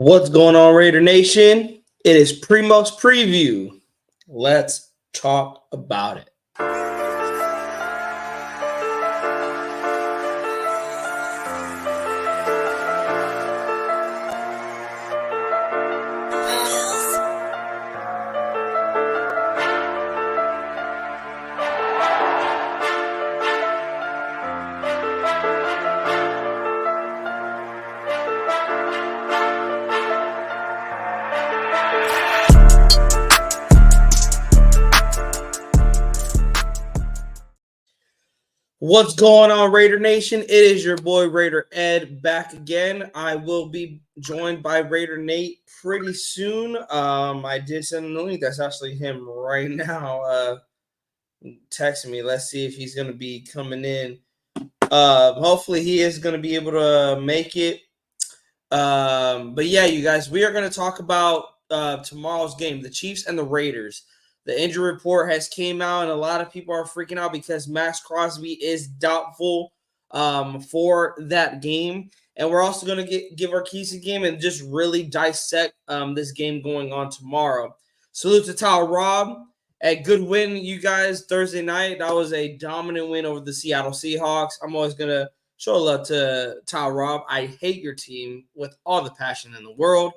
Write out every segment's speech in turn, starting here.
What's going on, Raider Nation? It is Primo's Preview. Let's talk about it. What's going on, Raider Nation? It is your boy Raider Ed back again. I will be joined by Raider Nate pretty soon. I did send him a link. That's actually him right now. Texting me. Let's see if he's gonna be coming in. Hopefully he is gonna be able to make it. But yeah, you guys, we are gonna talk about tomorrow's game, the Chiefs and the Raiders. The injury report has came out, and a lot of people are freaking out because Maxx Crosby is doubtful for that game. And we're also going to give our keys to the game and just really dissect this game going on tomorrow. Salute to Tal Rob. A good win, you guys, Thursday night. That was a dominant win over the Seattle Seahawks. I'm always going to show love to Tal Rob. I hate your team with all the passion in the world.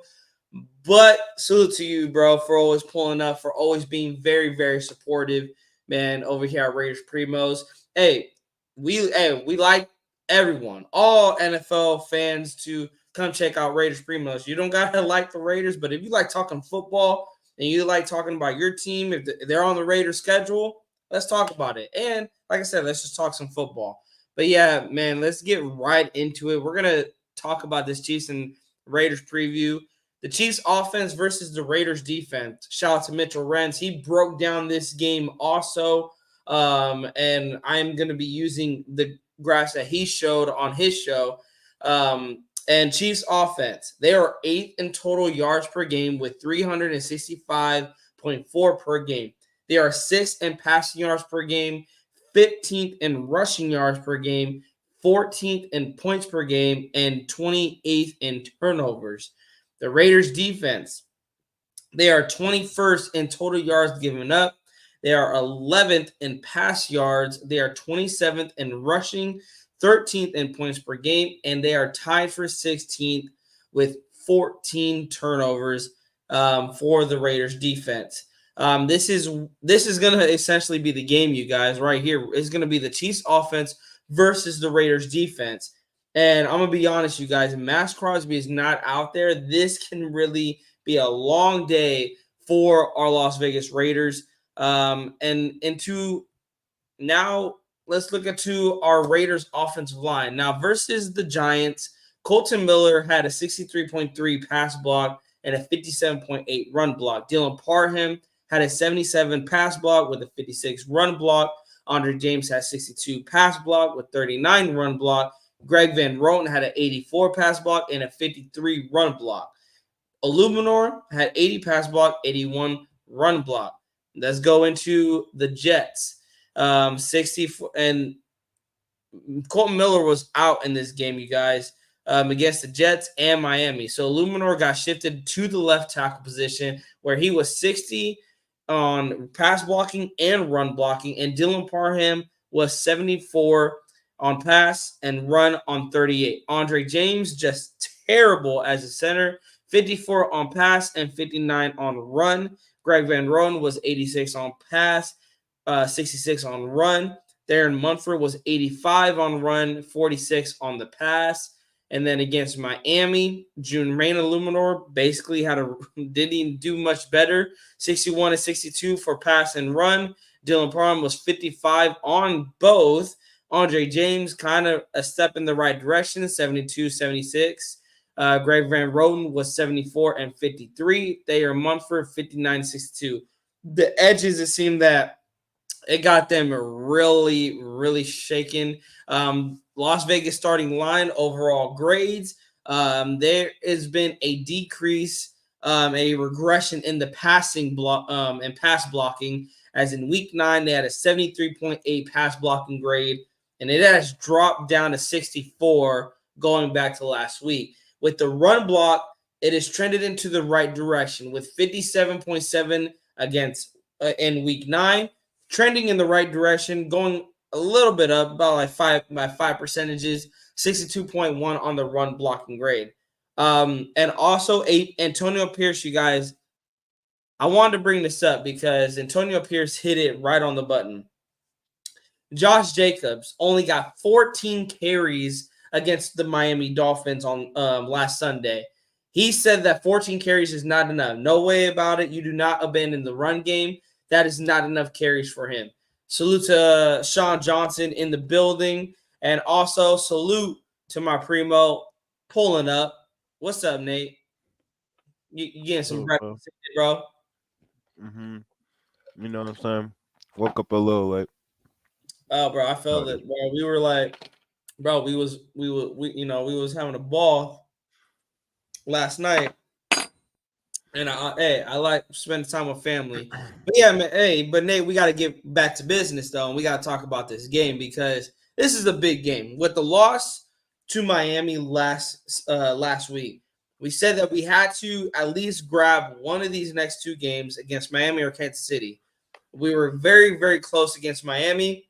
But salute to you, bro, for always pulling up, for always being very, very supportive, man, over here at Raiders Primos. Hey, we like everyone, all NFL fans to come check out Raiders Primos. You don't got to like the Raiders, but if you like talking football and you like talking about your team, if they're on the Raiders schedule, let's talk about it. And like I said, let's just talk some football. But yeah, man, let's get right into it. We're going to talk about this Chiefs and Raiders preview. The Chiefs offense versus the Raiders defense. Shout out to Mitchell Renz. He broke down this game also. And I'm going to be using the graphs that he showed on his show. And Chiefs offense. They are 8th in total yards per game with 365.4 per game. They are 6th in passing yards per game, 15th in rushing yards per game, 14th in points per game, and 28th in turnovers. The Raiders defense, they are 21st in total yards given up. They are 11th in pass yards. They are 27th in rushing, 13th in points per game, and they are tied for 16th with 14 turnovers for the Raiders defense. This is going to essentially be the game, you guys, right here. It's going to be the Chiefs offense versus the Raiders defense. And I'm going to be honest, you guys, Maxx Crosby is not out there. This can really be a long day for our Las Vegas Raiders. And into now, let's look into our Raiders offensive line. Now, versus the Giants, Colton Miller had a 63.3 pass block and a 57.8 run block. Dylan Parham had a 77 pass block with a 56 run block. Andre James had 62 pass block with 39 run block. Greg Van Roten had an 84 pass block and a 53 run block. Illuminor had 80 pass block, 81 run block. Let's go into the Jets. 64 and Colton Miller was out in this game, you guys, against the Jets and Miami. So Illuminor got shifted to the left tackle position where he was 60 on pass blocking and run blocking, and Dylan Parham was 74 on pass and run on 38. Andre James, just terrible as a center, 54 on pass and 59 on run. Greg Van Roten was 86 on pass, 66 on run. Darren Munford was 85 on run, 46 on the pass. And then against Miami, June Rain Illuminor basically didn't do much better, 61 and 62 for pass and run. Dylan Parham was 55 on both. Andre James, kind of a step in the right direction, 72-76. Greg Van Roten was 74 and 53. Thayer Munford, 59-62. The edges, it seemed that it got them really, really shaken. Las Vegas starting line overall grades. There has been a decrease, a regression in the passing block and pass blocking. As in week 9, they had a 73.8 pass blocking grade, and it has dropped down to 64 going back to last week. With the run block, it has trended into the right direction with 57.7 against in week 9, trending in the right direction, going a little bit up about like 5 percentages, 62.1 on the run blocking grade. And also Antonio Pierce, you guys, I wanted to bring this up because Antonio Pierce hit it right on the button. Josh Jacobs only got 14 carries against the Miami Dolphins on last Sunday. He said that 14 carries is not enough. No way about it. You do not abandon the run game. That is not enough carries for him. Salute to Sean Johnson in the building. And also salute to my primo pulling up. What's up, Nate? You getting some So, breakfast, bro? mm-hmm. You know what I'm saying? Woke up a little late. Oh, bro, I felt Sorry. it, bro. We were like, bro, we was having a ball last night, and I like spending time with family. But yeah, man, hey, but Nate, we got to get back to business though, and we got to talk about this game because this is a big game. With the loss to Miami last week, we said that we had to at least grab one of these next two games against Miami or Kansas City. We were very, very close against Miami.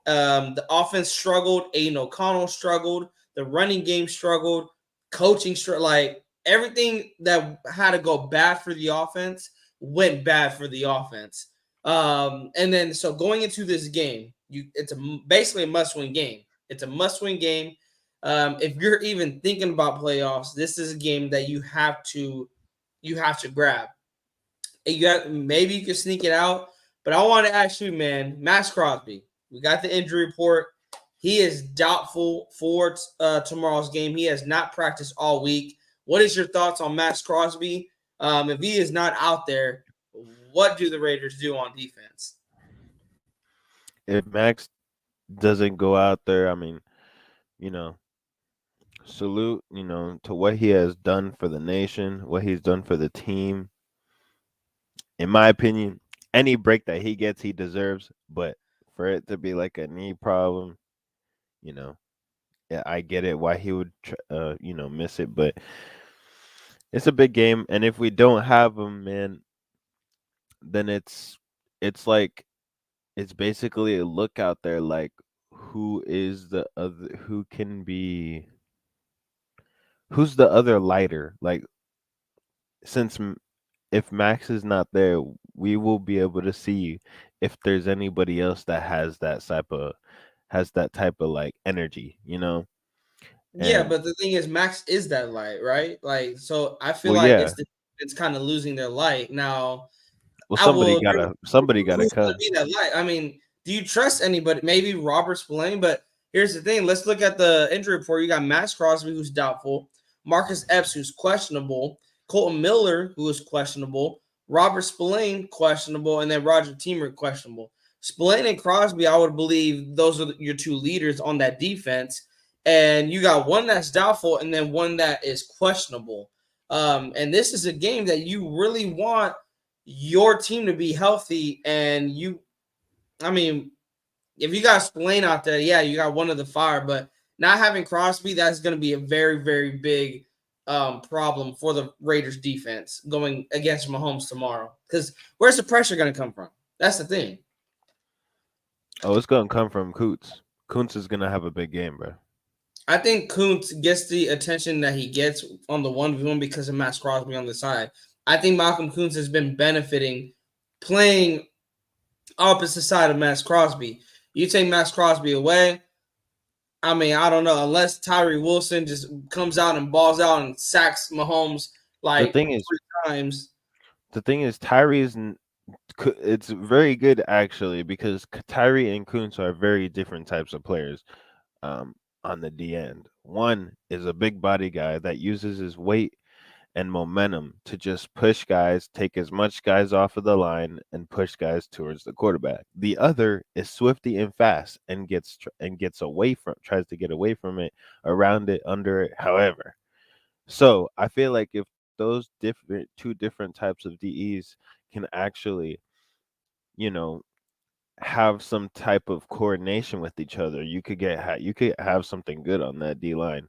The offense struggled. Aiden O'Connell struggled. The running game struggled. Coaching like everything that had to go bad for the offense went bad for the offense. And then so going into this game, it's basically a must-win game. It's a must-win game. If you're even thinking about playoffs, this is a game that you have to grab. Maybe you can sneak it out, but I want to ask you, man, Maxx Crosby. We got the injury report. He is doubtful for tomorrow's game. He has not practiced all week. What is your thoughts on Maxx Crosby? If he is not out there, what do the Raiders do on defense? If Max doesn't go out there, I mean, you know, salute, to what he has done for the nation, what he's done for the team. In my opinion, any break that he gets, he deserves. But for it to be like a knee problem, you know, yeah, I get it why he would, miss it. But it's a big game, and if we don't have him, man, then it's like it's basically a look out there like who can be who's the other lighter like since if Max is not there, we will be able to see if there's anybody else that has that type of like energy. Yeah, And but the thing is, Max is that light, right? Like, so I feel well, like yeah, it's kind of losing their light now. well, I will agree. somebody gotta Who's going to come. be that light? I mean, do you trust anybody? Maybe Robert Spillane, but here's the thing. Let's look at the injury report. You got Maxx Crosby, who's doubtful, Marcus Epps, who's questionable, Colton Miller, who is questionable, Robert Spillane, questionable, and then Roger Teamer, questionable. Spillane and Crosby, I would believe those are your two leaders on that defense. And you got one that's doubtful and then one that is questionable. And this is a game that you really want your team to be healthy. And I mean, if you got Spillane out there, yeah, you got one of the fire, but not having Crosby, that's going to be a very, very big problem for the Raiders defense going against Mahomes tomorrow. Because where's the pressure going to come from? That's the thing. Oh, it's gonna come from Coots. Coots is gonna have a big game, bro. I think Kuntz gets the attention that he gets on the 1v1 because of Maxx Crosby on the side. I think Malcolm Kuntz has been benefiting playing opposite side of Maxx Crosby. You take Maxx Crosby away, I mean, I don't know, unless Tyree Wilson just comes out and balls out and sacks Mahomes The like thing is, 3 times. Tyree it's very good actually because Tyree and Kuntz are very different types of players. Um, on the D end, one is a big body guy that uses his weight and momentum to just push guys, take as much guys off of the line, and push guys towards the quarterback. The other is swifty and fast and gets away from tries to get away from it, around it, under it, however. So I feel like if those two different types of DEs can actually, you know, have some type of coordination with each other, you could have something good on that D line.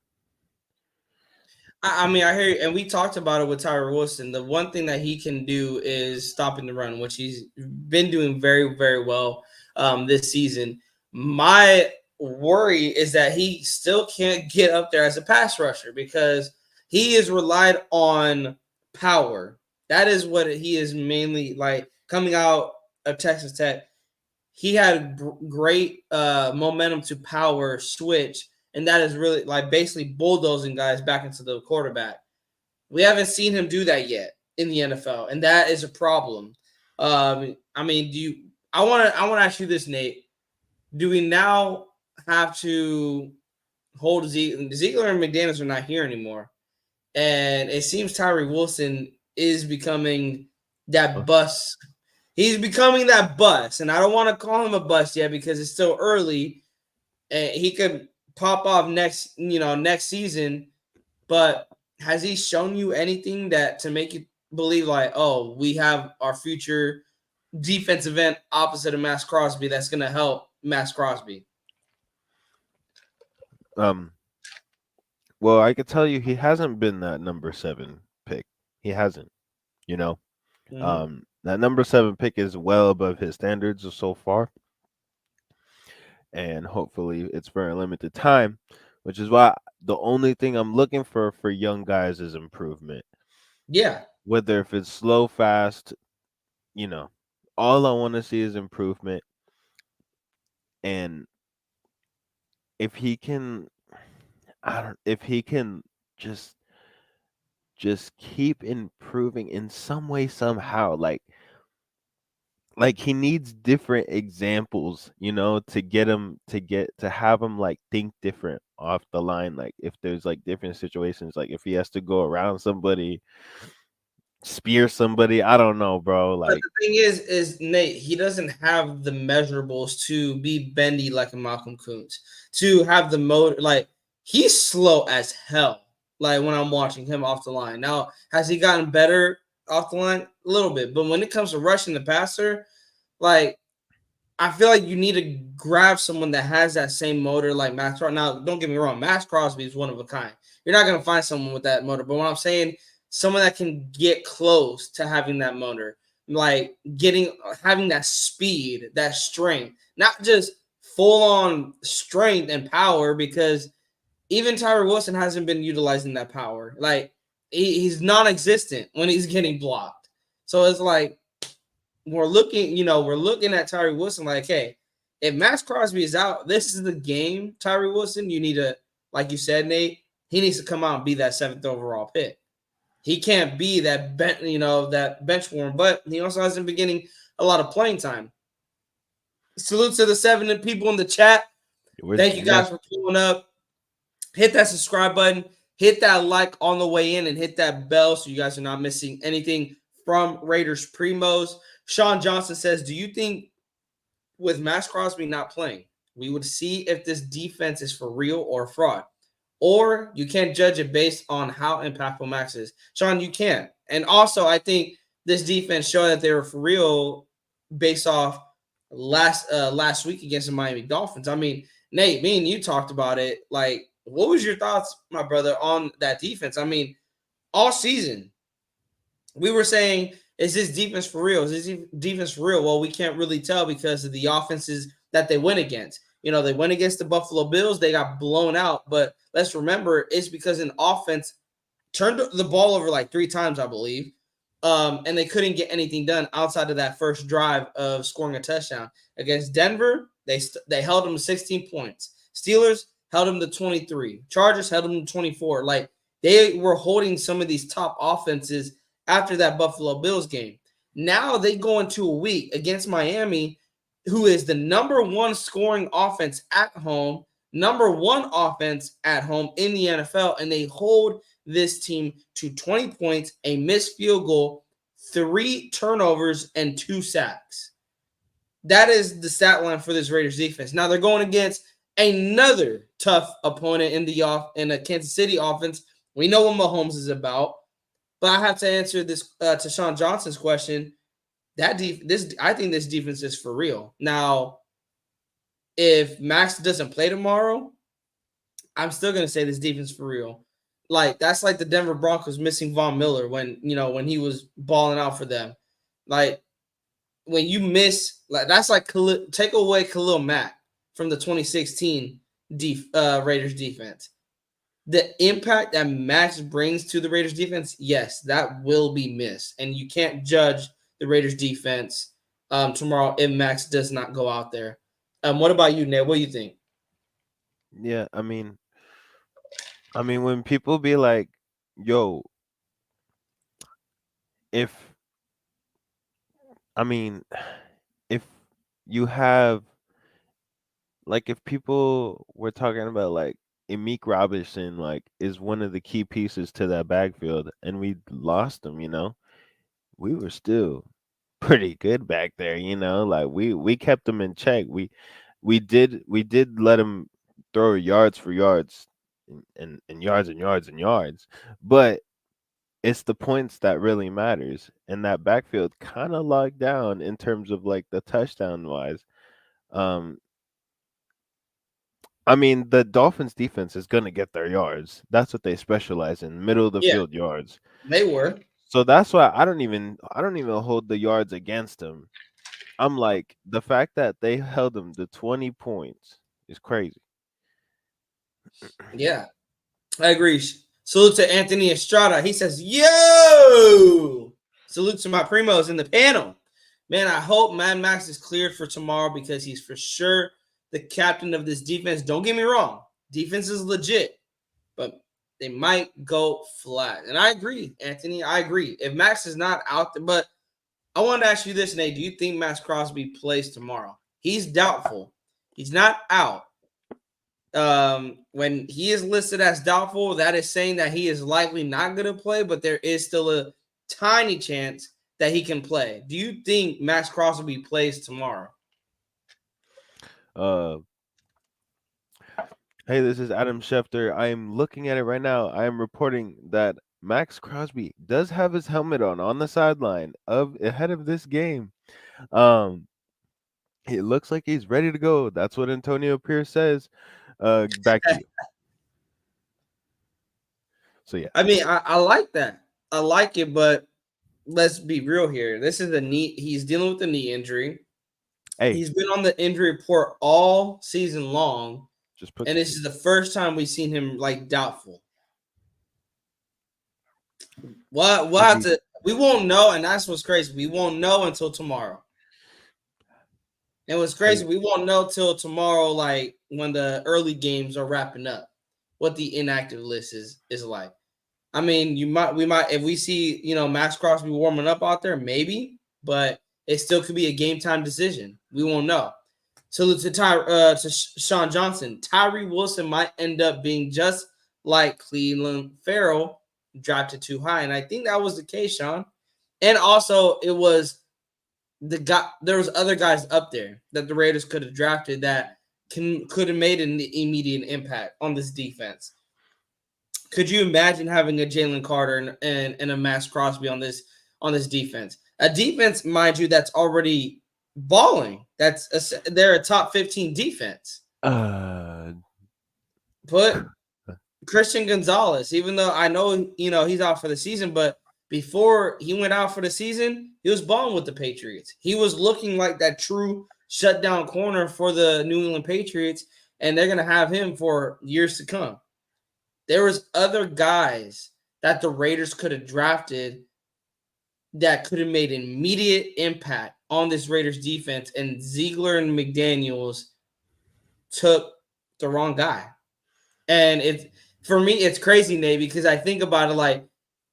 I mean, I hear you, and we talked about it with Tyler Wilson. The one thing that he can do is stopping the run, which he's been doing very, very well this season. My worry is that he still can't get up there as a pass rusher because he is relied on power. That is what he is mainly like coming out of Texas Tech. He had great momentum to power switch, and that is really like basically bulldozing guys back into the quarterback. We haven't seen him do that yet in the NFL, and that is a problem. I mean, do you? I want to ask you this, Nate. Do we now have to hold Ziegler and McDaniels are not here anymore, and it seems Tyree Wilson is becoming that bust. He's becoming that bust, and I don't want to call him a bust yet because it's still early, and he could pop off next season. But has he shown you anything that to make you believe like, oh, we have our future defensive end opposite of Maxx Crosby that's going to help Maxx Crosby? Well, I could tell you he hasn't been that number 7 pick. He hasn't. You know, that number 7 pick is well above his standards so far, and hopefully it's for a limited time, which is why the only thing I'm looking for young guys is improvement. Yeah. Whether if it's slow, fast, you know, all I want to see is improvement. And if he can, if he can just keep improving in some way somehow, like he needs different examples, to get him to have him like think different off the line. Like if there's like different situations, like if he has to go around somebody, spear somebody, I don't know, bro. But Like the thing is Nate, he doesn't have the measurables to be bendy like a Malcolm Kuntz, to have the motor. Like he's slow as hell. Like when I'm watching him off the line. Now, has he gotten better off the line? A little bit. But when it comes to rushing the passer, like I feel like you need to grab someone that has that same motor like Maxx Crosby. Now, don't get me wrong, Maxx Crosby is one of a kind. You're not going to find someone with that motor. But what I'm saying, someone that can get close to having that motor, like having that speed, that strength, not just full on strength and power, because even Tyree Wilson hasn't been utilizing that power. Like he's non-existent when he's getting blocked. So it's like we're looking at Tyree Wilson like, hey, if Maxx Crosby is out, this is the game, Tyree Wilson. You need to, like you said, Nate, he needs to come out and be that 7th overall pick. He can't be that bench warm, but he also hasn't been getting a lot of playing time. Salute to the 7 people in the chat. Thank you guys for pulling up. Hit that subscribe button. Hit that like on the way in and hit that bell so you guys are not missing anything from Raiders Primos. Sean Johnson says, do you think with Maxx Crosby not playing, we would see if this defense is for real or fraud? Or you can't judge it based on how impactful Maxx is. Sean, you can't. And also, I think this defense showed that they were for real based off last week against the Miami Dolphins. I mean, Nate, me and you talked about it. Like, what was your thoughts, my brother, on that defense? I mean, all season, we were saying, is this defense for real? Is this defense for real? Well, we can't really tell because of the offenses that they went against. They went against the Buffalo Bills. They got blown out. But let's remember, it's because an offense turned the ball over like 3 times, I believe, and they couldn't get anything done outside of that first drive of scoring a touchdown. Against Denver, they held them to 16 points. Steelers held them to 23. Chargers held them to 24. Like, they were holding some of these top offenses after that Buffalo Bills game. Now they go into a week against Miami, who is the number 1 scoring offense at home, number 1 offense at home in the NFL, and they hold this team to 20 points, a missed field goal, 3 turnovers, and 2 sacks. That is the stat line for this Raiders defense. Now they're going against another tough opponent in the Kansas City offense. We know what Mahomes is about. But I have to answer this to Sean Johnson's question. I think this defense is for real. Now, if Maxx doesn't play tomorrow, I'm still going to say this defense is for real. Like that's like the Denver Broncos missing Von Miller when when he was balling out for them. Like when you miss, like that's like take away Khalil Mack from the 2016 Raiders defense. The impact that Maxx brings to the Raiders defense, yes, that will be missed, and you can't judge the Raiders defense tomorrow if Maxx does not go out there. What about you, Ned? What do you think? Yeah, when people be like, "Yo, if I mean, if you have like if people were talking about like Meek Robinson like is one of the key pieces to that backfield and we lost him, we were still pretty good back there, like we kept him in check. We did let him throw yards for yards and yards and yards and yards, but it's the points that really matters, and that backfield kind of locked down in terms of like the touchdown wise. Um, the Dolphins defense is gonna get their yards. That's what they specialize in, middle of the Yeah, field yards. they were. So that's why I don't even hold the yards against them. I'm like the fact that they held them to 20 points is crazy. Yeah, I agree. Salute to Anthony Estrada. He says, "Yo!" Salute to my primos in the panel. Man, I hope Mad Max is cleared for tomorrow because he's for sure the captain of this defense. Don't get me wrong. Defense is legit, but they might go flat. And I agree, Anthony. I agree. If Max is not out there, but I wanted to ask you this, Nate. Do you think Max Crosby plays tomorrow? He's doubtful. He's not out. When he is listed as doubtful, that is saying that he is likely not going to play, but there is still a tiny chance that he can play. Do you think Max Crosby plays tomorrow? Uh, hey, this is Adam Schefter. I am looking at it right now. I am reporting that Max Crosby does have his helmet on the sideline of ahead of this game. Um, it looks like he's ready to go. That's what Antonio Pierce says. Back to you. So yeah. I mean, I like that. I like it, but let's be real here. This is a knee. He's dealing with a knee injury. Hey, He's been on the injury report all season long, just put and some this is the first time we've seen him like doubtful. What? We'll have to. We won't know, and that's what's crazy. We won't know until tomorrow. And what's hey, crazy, we won't know till tomorrow, like when the early games are wrapping up, what the inactive list is like. I mean, we might if we see Max Crosby warming up out there, maybe, but it still could be a game time decision. We won't know. So to Sean Johnson, Tyree Wilson might end up being just like Cleveland Farrell, drafted too high, and I think that was the case, Sean. And also, it was there was other guys up there that the Raiders could have drafted that could have made an immediate impact on this defense. Could you imagine having a Jalen Carter and a Max Crosby on this defense? A defense, mind you, that's already balling. They're a top 15 defense. Put Christian Gonzalez, even though I know he's out for the season, but before he went out for the season, he was balling with the Patriots. He was looking like that true shutdown corner for the New England Patriots, and they're going to have him for years to come. There was other guys that the Raiders could have drafted that could have made an immediate impact on this Raiders defense, and Ziegler and McDaniels took the wrong guy. And for me, it's crazy, Nate, because I think about it like,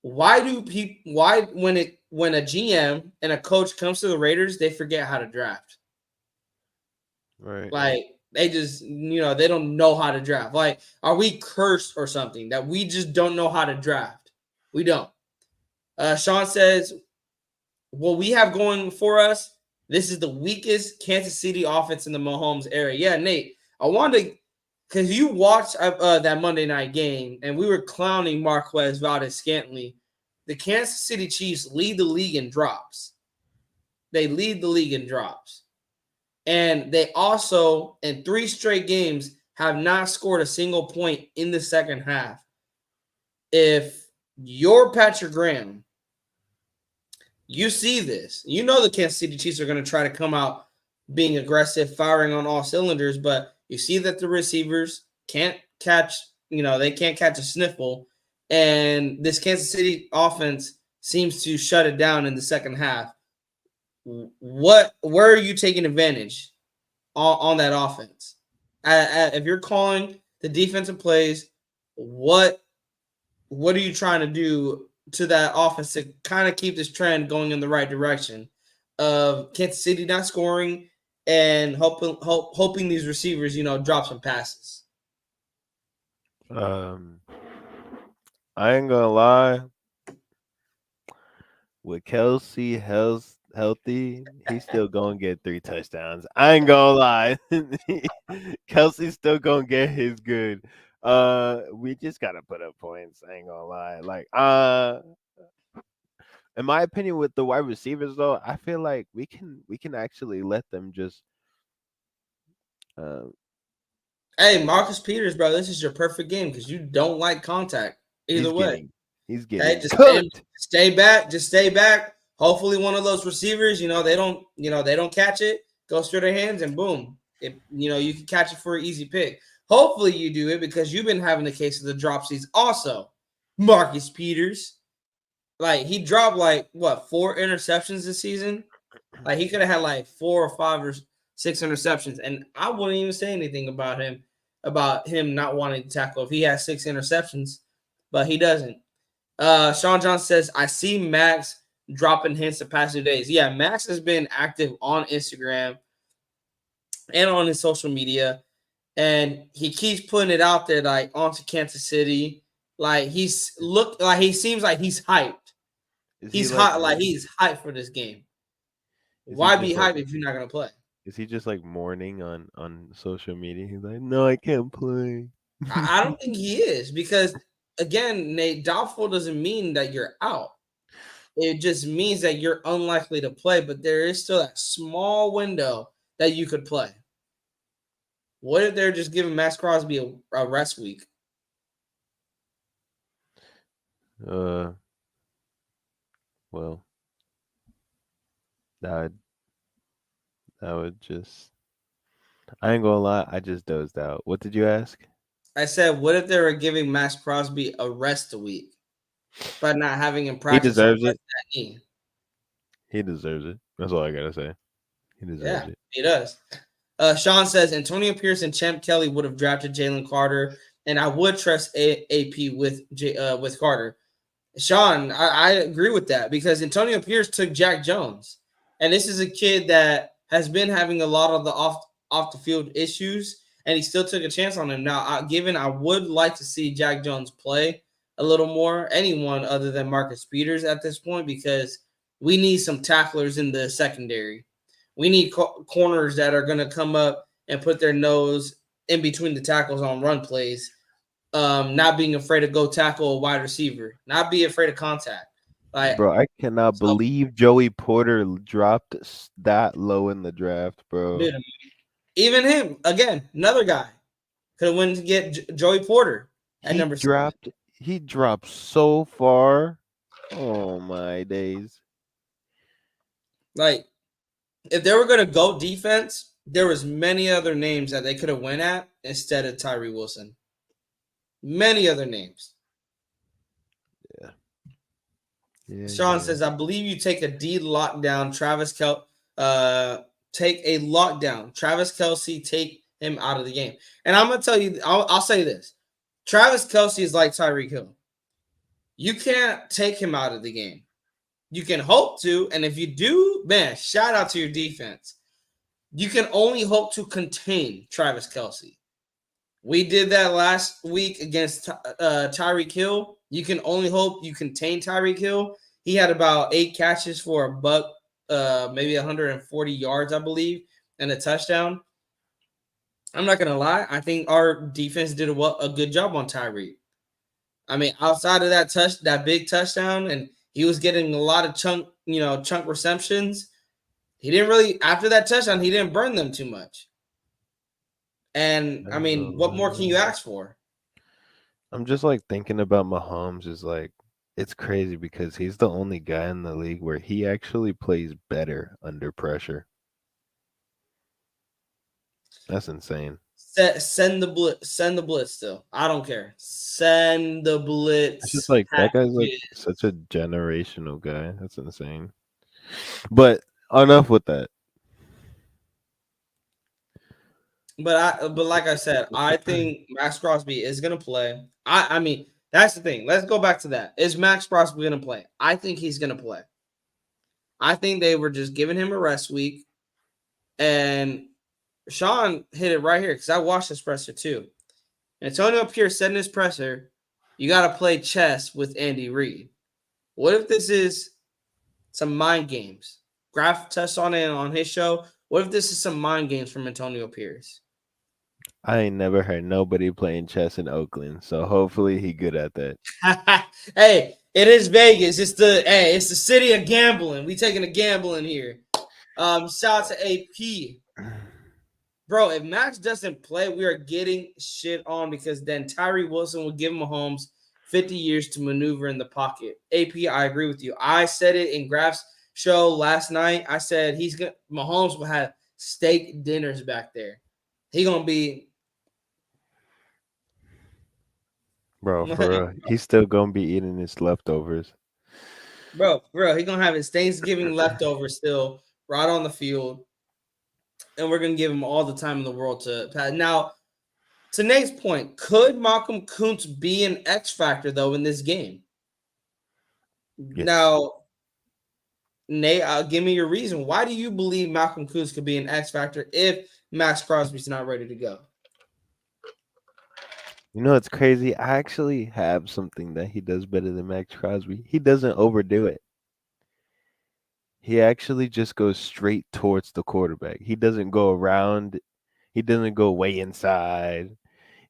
why when a GM and a coach comes to the Raiders, they forget how to draft. right. Like they just, they don't know how to draft. Like, are we cursed or something that we just don't know how to draft? We don't. Sean says, what we have going for us, this is the weakest Kansas City offense in the Mahomes era. Yeah, Nate, I wanted to, because you watched that Monday night game, and we were clowning Marquez Valdez-Scantling. The Kansas City Chiefs lead the league in drops. They lead the league in drops. And they also, in 3 straight games, have not scored a single point in the second half. if you're Patrick Graham, you see this. You know the Kansas City Chiefs are going to try to come out being aggressive, firing on all cylinders, but you see that the receivers can't catch, they can't catch a sniffle. And this Kansas City offense seems to shut it down in the second half. Where are you taking advantage on that offense? If you're calling the defensive plays, what are you trying to do to that offense to kind of keep this trend going in the right direction of Kansas City not scoring and hoping these receivers, drop some passes? I ain't gonna lie. With Kelsey healthy, he's still gonna get 3 touchdowns. I ain't gonna lie. Kelsey's still gonna get his good. We just gotta put up points. I ain't gonna lie. Like, in my opinion, with the wide receivers though, I feel like we can actually let them just. Hey, Marcus Peters, bro, this is your perfect game because you don't like contact either way. He's Okay, getting just cooked. stay back. Just stay back. Hopefully, one of those receivers, they don't catch it, goes through their hands, and boom, you can catch it for an easy pick. Hopefully, you do it because you've been having the case of the dropsies. Also, Marcus Peters, like he dropped 4 interceptions this season. Like he could have had 4 or 5 or 6 interceptions, and I wouldn't even say anything about him not wanting to tackle if he has 6 interceptions, but he doesn't. Sean John says, I see Maxx dropping hints the past 2 days. Yeah, Maxx has been active on Instagram and on his social media, and he keeps putting it out there onto Kansas City. He seems like he's hyped. He's hot, he's hyped for this game. Why be hyped if you're not gonna play? Is he just mourning on social media? He's like, no, I can't play. I don't think he is because again, Nate, doubtful doesn't mean that you're out. It just means that you're unlikely to play, but there is still that small window that you could play. What if they're just giving Maxx Crosby a rest week? Well, that would just. I ain't gonna lie, I just dozed out. What did you ask? I said, what if they were giving Maxx Crosby a rest a week, but not having him practice? He deserves it. He deserves it. That's all I gotta say. He deserves it. He does. Sean says Antonio Pierce and Champ Kelly would have drafted Jalen Carter, and I would trust AP with Carter. Sean, I agree with that because Antonio Pierce took Jack Jones, and this is a kid that has been having a lot of the off the field issues, and he still took a chance on him. Now, I would like to see Jack Jones play a little more, anyone other than Marcus Peters at this point, because we need some tacklers in the secondary. We need corners that are going to come up and put their nose in between the tackles on run plays, not being afraid to go tackle a wide receiver, not be afraid of contact. Bro, I cannot believe Joey Porter dropped that low in the draft, bro. Dude, even him, again, another guy could have went to get Joey Porter at number 7. He dropped so far. Oh my days! If they were going to go defense, there was many other names that they could have went at instead of Tyree Wilson. Many other names. Yeah. Sean says, I believe you take a D lockdown. Take a lockdown. Travis Kelce, take him out of the game. And I'm going to tell you, I'll say this. Travis Kelce is like Tyreek Hill. You can't take him out of the game. You can hope to, and if you do, man, shout out to your defense. You can only hope to contain Travis Kelce. We did that last week against Tyreek Hill. You can only hope you contain Tyreek Hill. He had about 8 catches for $100, maybe 140 yards, I believe, and a touchdown. I'm not gonna lie. I think our defense did a good job on Tyreek. I mean, outside of that big touchdown, and he was getting a lot of chunk receptions. He didn't really, after that touchdown, he didn't burn them too much. And I mean, what more can you ask for? I'm just like thinking about Mahomes is like it's crazy because he's the only guy in the league where he actually plays better under pressure. That's insane. Send the blitz. Send the blitz. Still, I don't care. Send the It's just blitz like that guy's like packages. such a generational guy. That's insane. But enough with that. But like I said, I think Max Crosby is gonna play. I mean that's the thing. Let's go back to that. Is Max Crosby gonna play? I think he's gonna play. I think they were just giving him a rest week, and Sean hit it right here because I watched this presser too. Antonio Pierce said in his presser, "You got to play chess with Andy Reid." What if this is some mind games? Graf touched on it on his show. What if this is some mind games from Antonio Pierce? I ain't never heard nobody playing chess in Oakland, so hopefully he good at that. Hey, it is Vegas. It's the city of gambling. We taking a gambling here. Shout out to AP. Bro, if Max doesn't play, we are getting shit on because then Tyree Wilson will give Mahomes 50 years to maneuver in the pocket. AP, I agree with you. I said it in Graf's show last night. I said Mahomes will have steak dinners back there. He gonna be Bro, for real. He's still gonna be eating his leftovers. bro, he gonna have his Thanksgiving leftovers still right on the field, and we're gonna give him all the time in the world to pass. Now, to Nate's point, could Malcolm Kuntz be an X factor though in this game? Yes. Now, Nate, give me your reason. Why do you believe Malcolm Kuntz could be an X factor if Max Crosby's not ready to go? You know it's crazy? I actually have something that he does better than Max Crosby. He doesn't overdo it. He actually just goes straight towards the quarterback. He doesn't go around. He doesn't go way inside.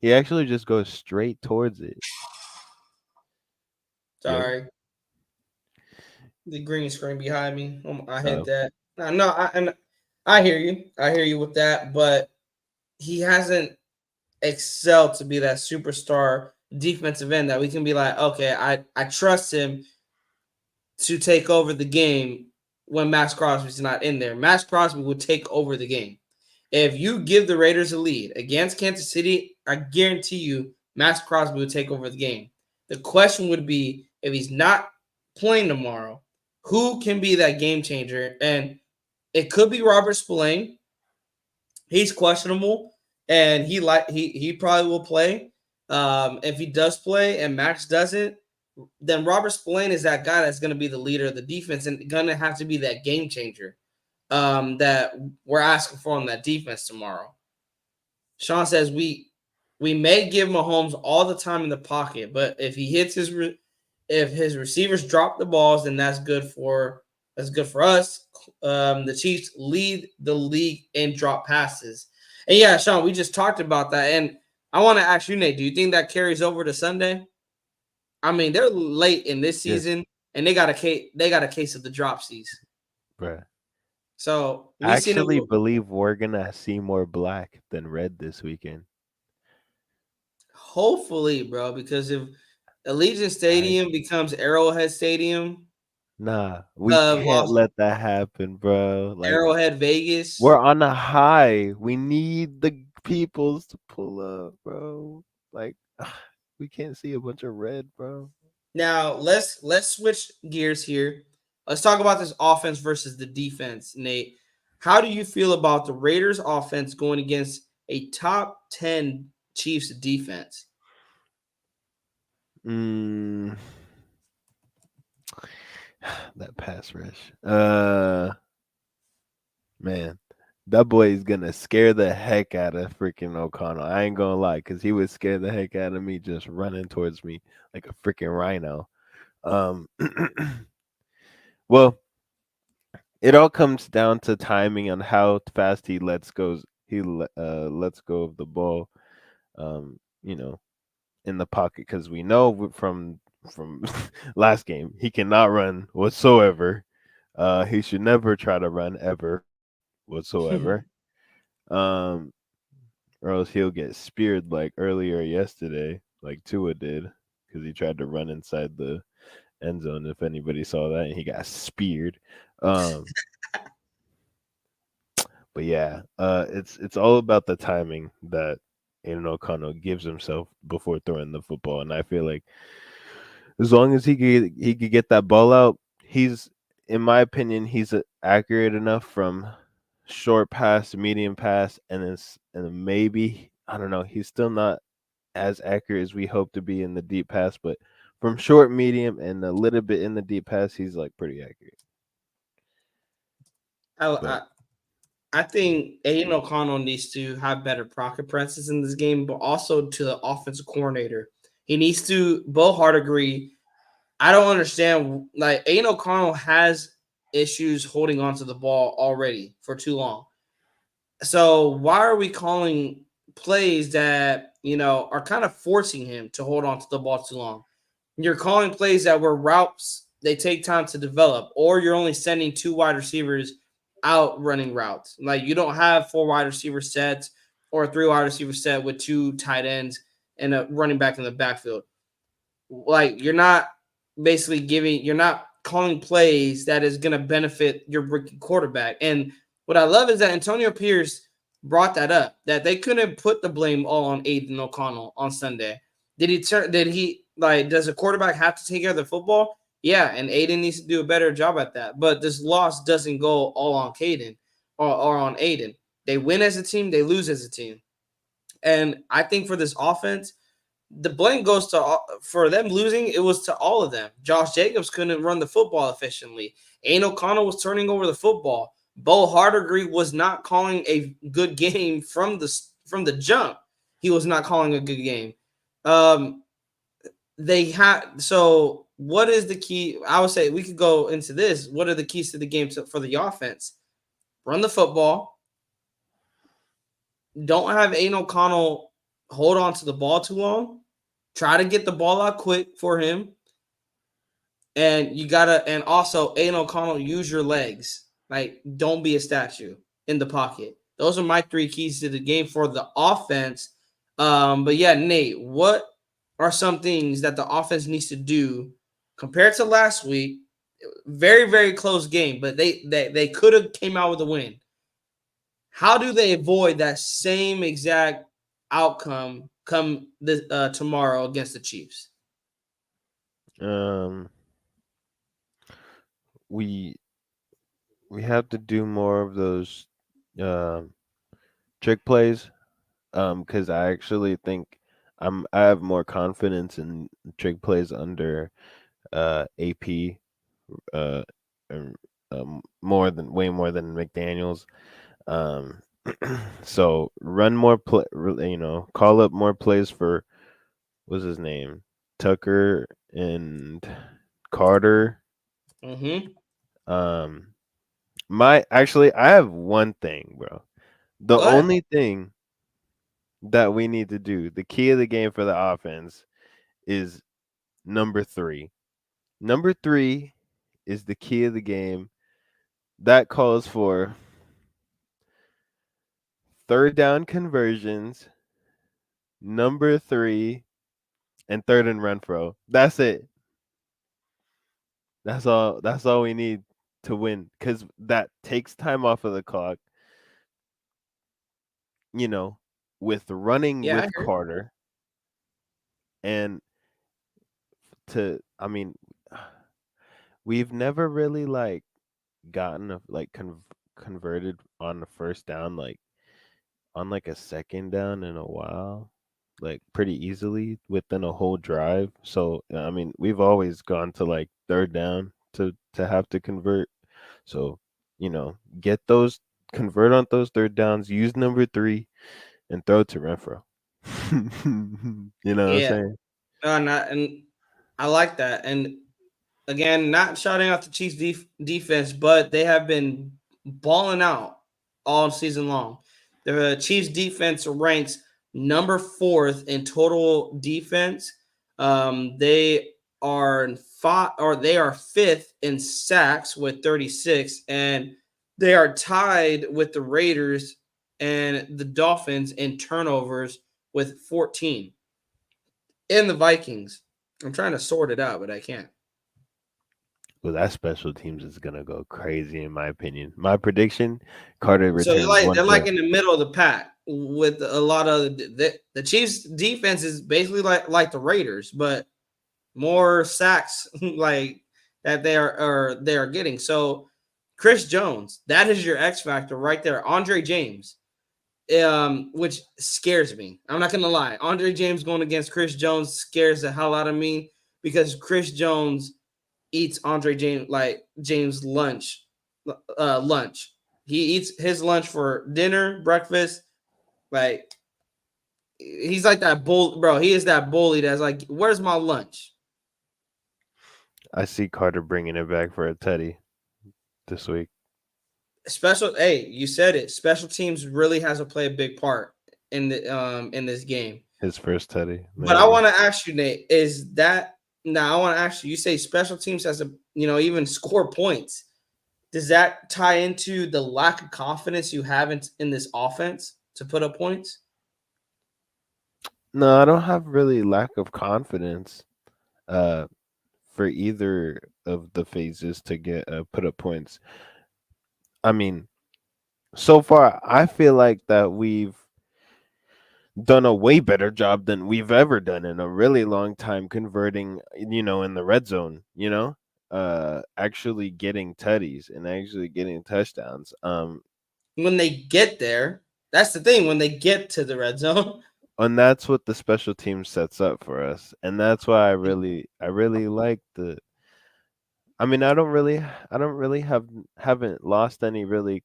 He actually just goes straight towards it. Yep. Sorry, the green screen behind me. I hit Uh, that. No, and I hear you. I hear you with that, but he hasn't excelled to be that superstar defensive end that we can be like, okay, I trust him to take over the game when Max Crosby's not in there. Max Crosby would take over the game. If you give the Raiders a lead against Kansas City, I guarantee you Max Crosby would take over the game. The question would be if he's not playing tomorrow, who can be that game changer? And it could be Robert Spillane. He's questionable, and he probably will play. If he does play and Max doesn't, then Robert Spillane is that guy that's going to be the leader of the defense and going to have to be that game changer that we're asking for on that defense tomorrow. Sean says we may give Mahomes all the time in the pocket, but if he hits if his receivers drop the balls, then that's good for us. The Chiefs lead the league in drop passes, and yeah, Sean, we just talked about that, and I want to ask you, Nate, do you think that carries over to Sunday? I mean, they're late in this yes, season, and they got a case of the dropsies. bruh. So I we seen it. actually believe we're gonna see more black than red this weekend. Hopefully, bro, because if Allegiant I Stadium becomes Arrowhead Stadium, Nah, we can't Las let that happen, bro. Like Arrowhead Vegas. we're on a high. We need the peoples to pull up, bro. Like we can't see a bunch of red, bro. Now let's switch gears here. Let's talk about this offense versus the defense, Nate. How do you feel about the Raiders offense going against a top 10 Chiefs defense? Mm, that pass rush. Man, that boy is gonna scare the heck out of freaking O'Connell. I ain't gonna lie, cause he would scare the heck out of me just running towards me like a freaking rhino. Um, well, it all comes down to timing on how fast he lets go of the ball. You know, in the pocket because we know from last game he cannot run whatsoever. He should never try to run ever whatsoever. Um, or else he'll get speared like earlier yesterday. like Tua did, because he tried to run inside the end zone. If anybody saw that, and he got speared. Um, but yeah, it's all about the timing that Aiden O'Connell gives himself before throwing the football, and I feel like as long as he could get that ball out, he's in my opinion he's accurate enough from short pass, medium pass, and maybe I don't know. He's still not as accurate as we hope to be in the deep pass, but from short, medium, and a little bit in the deep pass, he's like pretty accurate. I, But I I think Aiden O'Connell needs to have better pocket presence in this game, but also to the offensive coordinator. He needs to both hard agree. I don't understand. Like Aiden O'Connell has issues holding onto the ball already for too long. So why are we calling plays that are kind of forcing him to hold on to the ball too long? You're calling plays that were routes they take time to develop, or you're only sending two wide receivers out running routes. Like you don't have four wide receiver sets or a three wide receiver set with two tight ends and a running back in the backfield. Like you're not calling plays that is going to benefit your rookie quarterback. And what I love is that Antonio Pierce brought that up, that they couldn't put the blame all on Aiden O'Connell on Sunday. Does a quarterback have to take care of the football? Yeah, and Aiden needs to do a better job at that. But this loss doesn't go all on Caden or on Aiden. They win as a team, they lose as a team. And I think for this offense, the blame goes to for them losing. It was to all of them. Josh Jacobs couldn't run the football efficiently. Aiden O'Connell was turning over the football. Bo Hardegree was not calling a good game from the jump. He was not calling a good game. Um, they had so. What is the key? I would say we could go into this. What are the keys to the game for the offense? Run the football. Don't have Aiden O'Connell hold on to the ball too long. Try to get the ball out quick for him. And also Aiden O'Connell, use your legs. Like, don't be a statue in the pocket. Those are my three keys to the game for the offense. But yeah, Nate, what are some things that the offense needs to do compared to last week? Very, very close game, but they could have came out with a win. How do they avoid that same exact outcome come tomorrow against the Chiefs? um, we we have to do more of those um trick plays. Because I actually think I have more confidence in trick plays under AP uh um, way more than McDaniel's. Um, so run more play, call up more plays for what's his name, Tucker and Carter. Mm-hmm. Um, my actually, I have one thing, bro. The Go ahead. only thing that we need to do, the key of the game for the offense, is number three. Number three is the key of the game. That calls for third down conversions, number three, and third and run pro. That's it. That's all. That's all we need to win because that takes time off of the clock. You know, with running Yeah, I with heard. Carter and I mean, we've never really like gotten converted on the first down like on like a second down in a while, like pretty easily within a whole drive. So I mean, we've always gone to like third down to have to convert. So get those convert on those third downs. Use number three and throw to Renfro. You know what I'm Yeah. saying? And I like that. And again, not shouting out the Chiefs defense, but they have been balling out all season long. The Chiefs defense ranks number fourth in total defense. They are they are fifth in sacks with 36, and they are tied with the Raiders and the Dolphins in turnovers with 14. and the Vikings. I'm trying to sort it out, but I can't. Well, that special teams is gonna go crazy in my opinion. My prediction: Carter So returns one they're like punt. in the middle of the pack with a lot of the Chiefs defense is basically like the Raiders, but more sacks like that they are getting. So Chris Jones, that is your X factor right there. Andre James, which scares me. I'm not gonna lie. Andre James going against Chris Jones scares the hell out of me because Chris Jones eats Andre James like James lunch. He eats his lunch for dinner, breakfast. Like he's like that bull, bro. He is that bully that's like, where's my lunch? I see Carter bringing it back for a Teddy this week. Special, hey, you said it. Special teams really has to play a big part in this game. His first Teddy, But I maybe. want to ask you, Nate, is that now I want to ask you, you say special teams has to, even score points. Does that tie into the lack of confidence you have in this offense to put up points? No, I don't have really lack of confidence. Uh, for either of the phases to get put up points. I mean, so far I feel like that we've done a way better job than we've ever done in a really long time converting, in the red zone, actually getting tutties and actually getting touchdowns. When they get there, that's the thing. When they get to the red zone, And that's what the special team sets up for us. And that's why I really like the I don't really haven't lost any really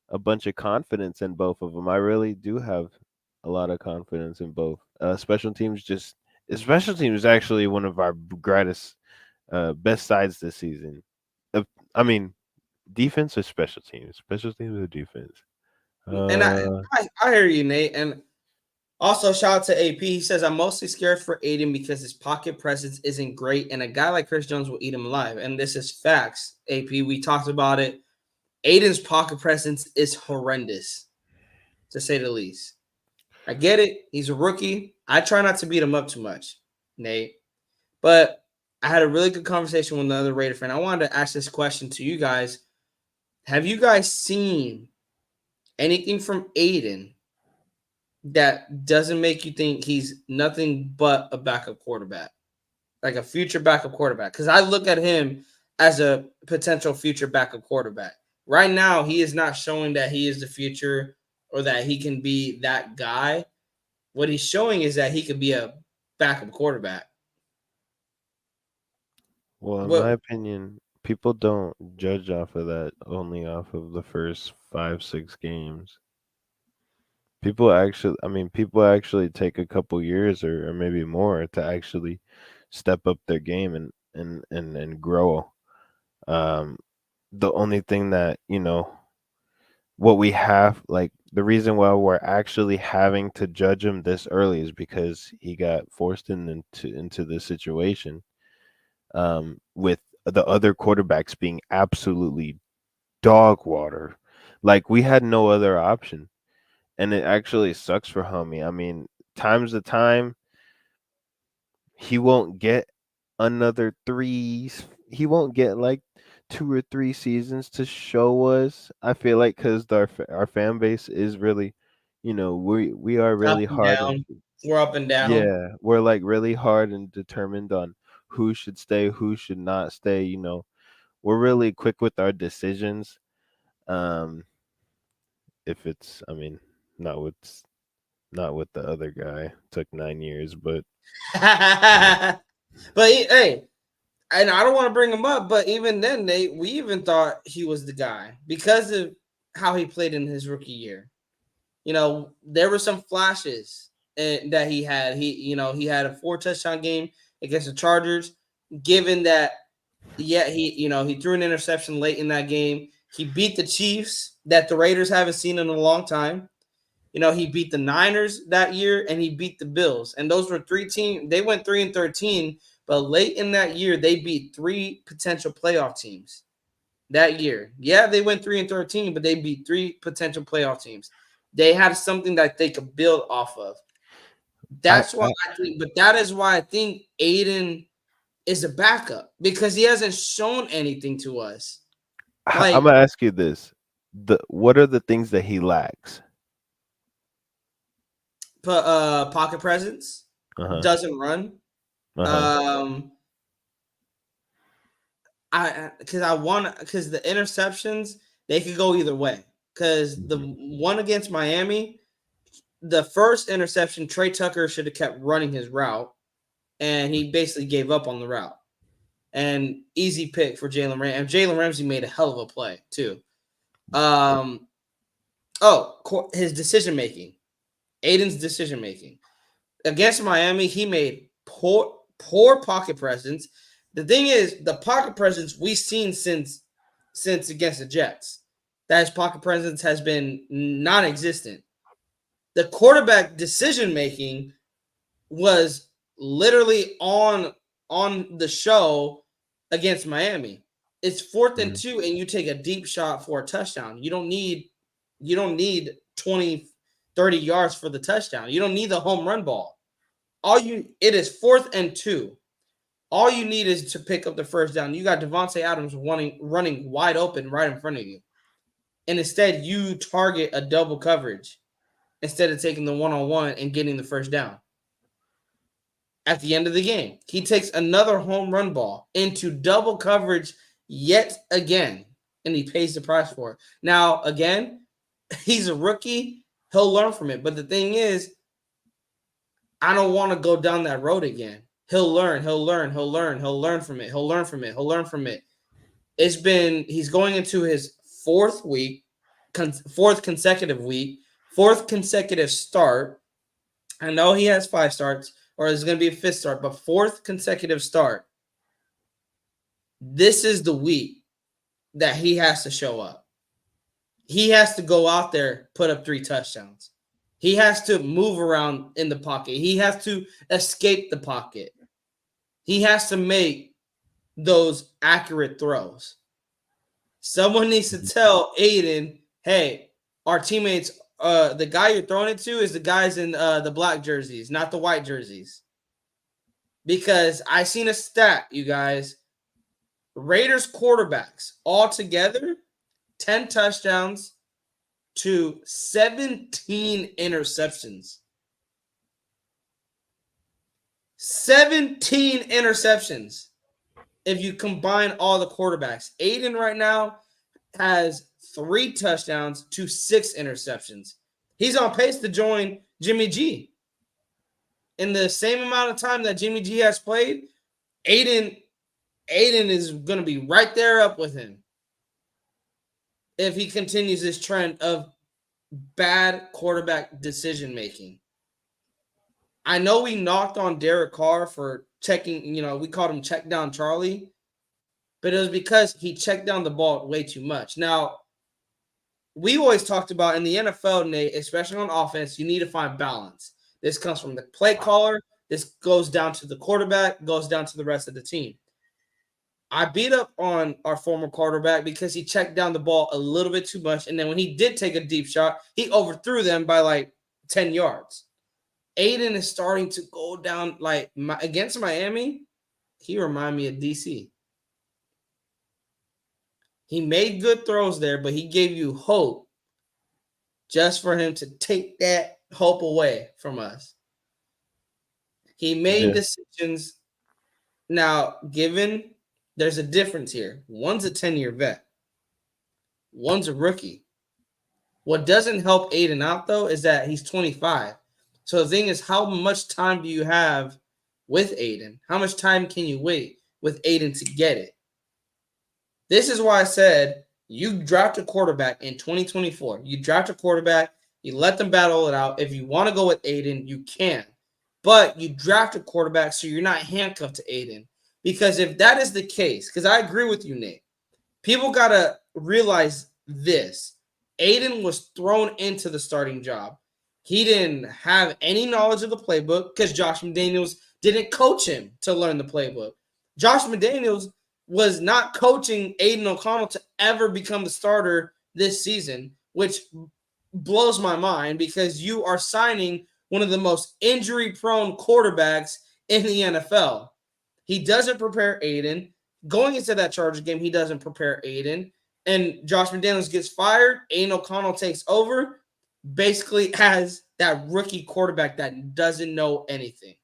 a bunch of confidence in both of them. I really do have a lot of confidence in both. Special teams is actually one of our greatest, best sides this season. Uh, I mean, defense or special teams? Special teams or defense? and Uh, I hear you, Nate. And also, shout out to AP. He says, I'm mostly scared for Aiden because his pocket presence isn't great, and a guy like Chris Jones will eat him alive. And this is facts, AP. We talked about it. Aiden's pocket presence is horrendous, to say the least. I get it. He's a rookie. I try not to beat him up too much, Nate. But I had a really good conversation with another Raider fan. I wanted to ask this question to you guys. Have you guys seen anything from Aiden that doesn't make you think he's nothing but a backup quarterback, like a future backup quarterback? Because I look at him as a potential future backup quarterback. Right now, he is not showing that he is the future or that he can be that guy. What he's showing is that he could be a backup quarterback. well, in my What opinion, people don't judge off of that only off of the first 5, 6 games. People actually take a couple years or maybe more to actually step up their game and grow. Um, the only thing that what we have, like the reason why we're actually having to judge him this early is because he got forced into this situation, with the other quarterbacks being absolutely dog water. Like we had no other option, and it actually sucks for homie. I mean, times the time he won't get another three. He won't get like 2 or 3 seasons to show us. I feel like because our fan base is really, we are up really and hard and down? We're up and down. yeah, we're like really hard and determined on who should stay, who should not stay. We're really quick with our decisions. Um, if it's, I mean, not with not with the other guy. Took 9 years, but uh, But hey, and I don't want to bring him up, but even then, we even thought he was the guy because of how he played in his rookie year. There were some flashes that he had. He had a 4 touchdown game against the Chargers. Given that, yeah, he threw an interception late in that game. He beat the Chiefs that the Raiders haven't seen in a long time. He beat the Niners that year and he beat the Bills. And those were 3 teams. They went 3-13, but late in that year, they beat 3 potential playoff teams that year. Yeah, they went 3-13, but they beat 3 potential playoff teams. They had something that they could build off of. That's why I think, but that is why I think Aiden is a backup because he hasn't shown anything to us. I'm gonna ask you this: what are the things that he lacks? Pocket presence, doesn't run. Because the interceptions, they could go either way. Because the one against Miami, the first interception, Trey Tucker should have kept running his route, and he basically gave up on the route. And easy pick for Jalen Ramsey. And Jalen Ramsey made a hell of a play too. His decision making, Aiden's decision making against Miami, he made poor pocket presence. The thing is, the pocket presence we've seen since against the Jets, that his pocket presence has been non-existent. The quarterback decision making was literally on the show against Miami. It's 4th and 2, and you take a deep shot for a touchdown. You don't need 20, 30 yards for the touchdown. You don't need the home run ball. It is 4th and 2. All you need is to pick up the first down. You got Devontae Adams running wide open right in front of you. And instead, you target a double coverage instead of taking the one-on-one and getting the first down. At the end of the game, he takes another home run ball into double coverage yet again, and he pays the price for it. Now, again, he's a rookie. He'll learn from it. But the thing is, I don't want to go down that road again. He'll learn from it. He's going into his fourth consecutive week, fourth consecutive start. I know he has 5 starts, or there's going to be a 5th start, but 4th consecutive start. This is the week that he has to show up. He has to go out there, put up 3 touchdowns. He has to move around in the pocket. He has to escape the pocket. He has to make those accurate throws. Someone needs to tell Aiden, hey, our teammates, the guy you're throwing it to is the guys in the black jerseys, not the white jerseys. Because I seen a stat, you guys. Raiders quarterbacks all together, 10 touchdowns to 17 interceptions. 17 interceptions if you combine all the quarterbacks. Aiden right now has 3 touchdowns to 6 interceptions. He's on pace to join Jimmy G. In the same amount of time that Jimmy G has played, Aiden is going to be right there up with him if he continues this trend of bad quarterback decision-making. I know we knocked on Derek Carr for checking, we called him check down Charlie, but it was because he checked down the ball way too much. Now, we always talked about in the NFL, Nate, especially on offense, you need to find balance. This comes from the play caller. This goes down to the quarterback, goes down to the rest of the team. I beat up on our former quarterback because he checked down the ball a little bit too much. And then when he did take a deep shot, he overthrew them by like 10 yards. Aiden is starting to go down against Miami. He reminded me of DC. He made good throws there, but he gave you hope just for him to take that hope away from us. He made decisions. Now, there's a difference here. One's a 10-year vet. One's a rookie. What doesn't help Aiden out, though, is that he's 25. So the thing is, how much time do you have with Aiden? How much time can you wait with Aiden to get it? This is why I said you draft a quarterback in 2024. You draft a quarterback. You let them battle it out. If you want to go with Aiden, you can. But you draft a quarterback so you're not handcuffed to Aiden. Because if that is the case, because I agree with you, Nate, people got to realize this. Aiden was thrown into the starting job. He didn't have any knowledge of the playbook because Josh McDaniels didn't coach him to learn the playbook. Josh McDaniels was not coaching Aiden O'Connell to ever become the starter this season, which blows my mind because you are signing one of the most injury-prone quarterbacks in the NFL. He doesn't prepare Aiden. Going into that Chargers game, he doesn't prepare Aiden. And Josh McDaniels gets fired. Aiden O'Connell takes over, basically as that rookie quarterback that doesn't know anything.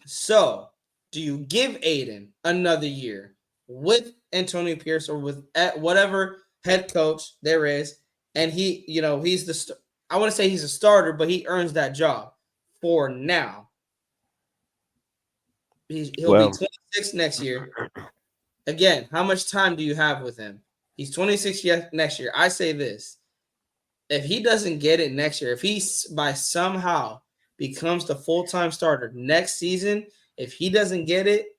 So, do you give Aiden another year with Antonio Pierce or with whatever head coach there is? And he, he's I want to say he's a starter, but he earns that job for now. He'll be 26 next year. Again, how much time do you have with him? He's 26 next year. I say this. If he doesn't get it next year, if he by somehow becomes the full-time starter next season, if he doesn't get it,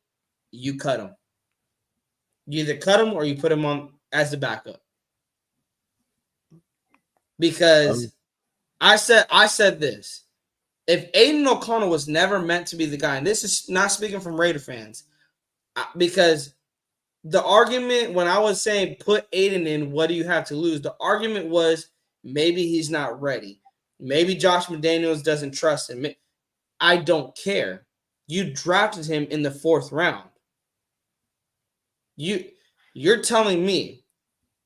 you cut him. You either cut him or you put him on as the backup. Because I said this. If Aiden O'Connell was never meant to be the guy, and this is not speaking from Raider fans, because the argument when I was saying put Aiden in, what do you have to lose? The argument was maybe he's not ready. Maybe Josh McDaniels doesn't trust him. I don't care. You drafted him in the 4th round. You're telling me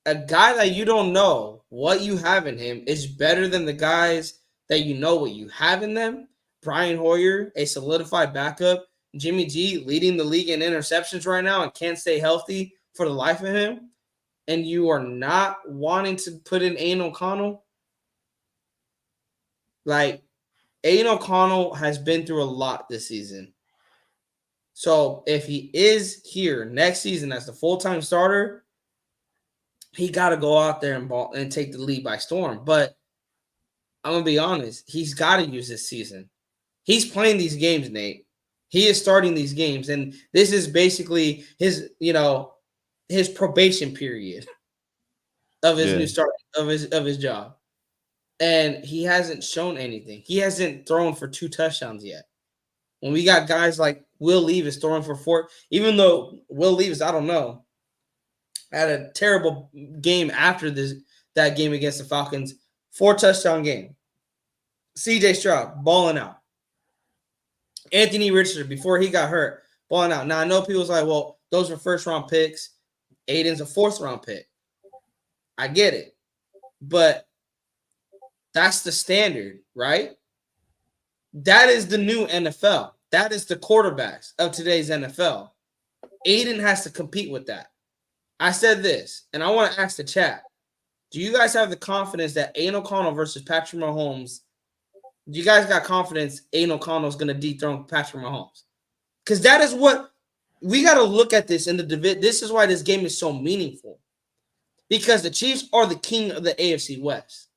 a guy that you don't know what you have in him is better than the guys that you know what you have in them? Brian Hoyer, a solidified backup. Jimmy G leading the league in interceptions right now and can't stay healthy for the life of him. And you are not wanting to put in Aiden O'Connell? Like, Aiden O'Connell has been through a lot this season. So if he is here next season as the full-time starter, he got to go out there and take the lead by storm. But I'm going to be honest, he's got to use this season. He's playing these games, Nate. He is starting these games, and this is basically his probation period of his new start of his job. And he hasn't shown anything. He hasn't thrown for 2 touchdowns yet. When we got guys like Will Levis throwing for 4, even though Will Levis, I don't know, had a terrible game after that game against the Falcons, 4-touchdown game. CJ Stroud balling out. Anthony Richardson, before he got hurt, balling out. Now, I know people's like, well, those were first-round picks. Aiden's a 4th-round pick. I get it. But that's the standard, right? That is the new NFL. That is the quarterbacks of today's NFL. Aiden has to compete with that. I said this, and I want to ask the chat. Do you guys have the confidence that Aiden O'Connell versus Patrick Mahomes, do you guys got confidence Aiden O'Connell is going to dethrone Patrick Mahomes? Because that is what we got to look at this in the division. This is why this game is so meaningful. Because the Chiefs are the king of the AFC West.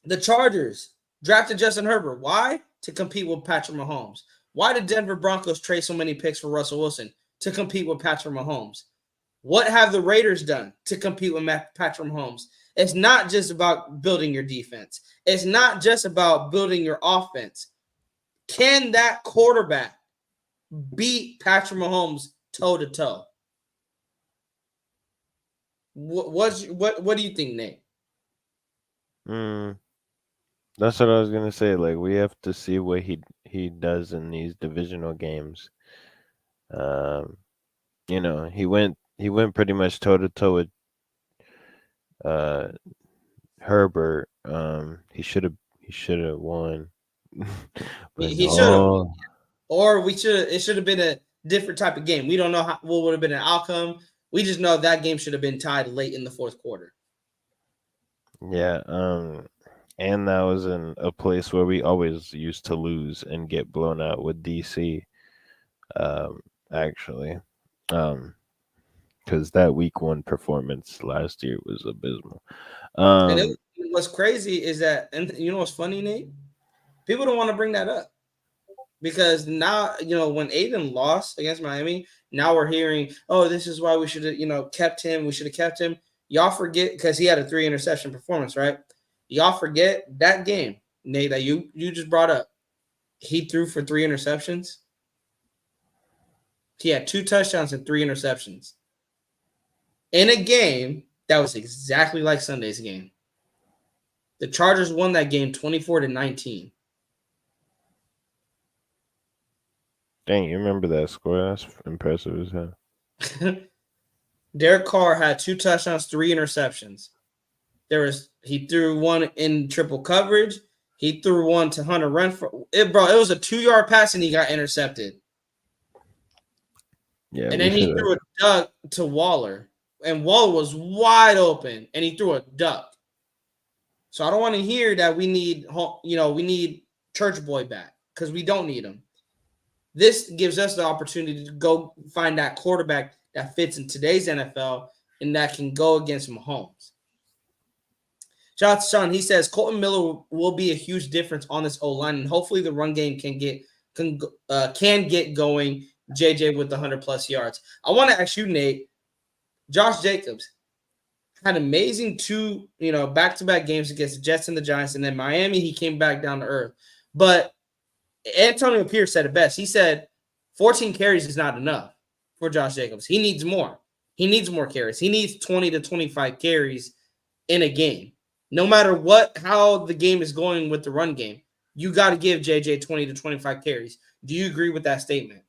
The Chargers drafted Justin Herbert. Why? To compete with Patrick Mahomes. Why did Denver Broncos trade so many picks for Russell Wilson? To compete with Patrick Mahomes. What have the Raiders done to compete with Patrick Mahomes? It's not just about building your defense. It's not just about building your offense. Can that quarterback beat Patrick Mahomes toe-to-toe? What do you think, Nate? That's what I was gonna say. Like, we have to see what he does in these divisional games. He went pretty much toe to toe with Herbert. He should have won. He should have, or it should have been a different type of game. We don't know what would have been an outcome. We just know that game should have been tied late in the 4th quarter. Yeah. And that was in a place where we always used to lose and get blown out with DC. Actually, because that week 1 performance last year was abysmal. And what's crazy is that, and you know what's funny, Nate? People don't want to bring that up because now, when Aiden lost against Miami, now we're hearing, oh, this is why we should have, kept him. We should have kept him. Y'all forget because he had a 3-interception performance, right? Y'all forget that game, Nate, that you just brought up. He threw for 3 interceptions. He had 2 touchdowns and 3 interceptions in a game that was exactly like Sunday's game. The Chargers won that game 24-19. Dang, you remember that score? That's impressive as hell. Derek Carr had 2 touchdowns, 3 interceptions. He threw one in triple coverage. He threw one to Hunter Renfrow. It was a 2-yard pass and he got intercepted. Yeah, and then he threw a duck to Waller, and Waller was wide open, and he threw a duck. So I don't want to hear that we need Church Boy back, because we don't need him. This gives us the opportunity to go find that quarterback that fits in today's NFL and that can go against Mahomes. Shout out to Sean. He says Colton Miller will be a huge difference on this O-line, and hopefully the run game can get going. JJ with the 100+ yards. I want to ask you, Nate. Josh Jacobs had amazing 2 back-to-back games against the Jets and the Giants, and then Miami he came back down to earth. But Antonio Pierce said it best. He said 14 carries is not enough for Josh Jacobs. He needs more. He needs more carries. He needs 20 to 25 carries in a game. No matter how the game is going with the run game, you got to give JJ 20 to 25 carries. Do you agree with that statement?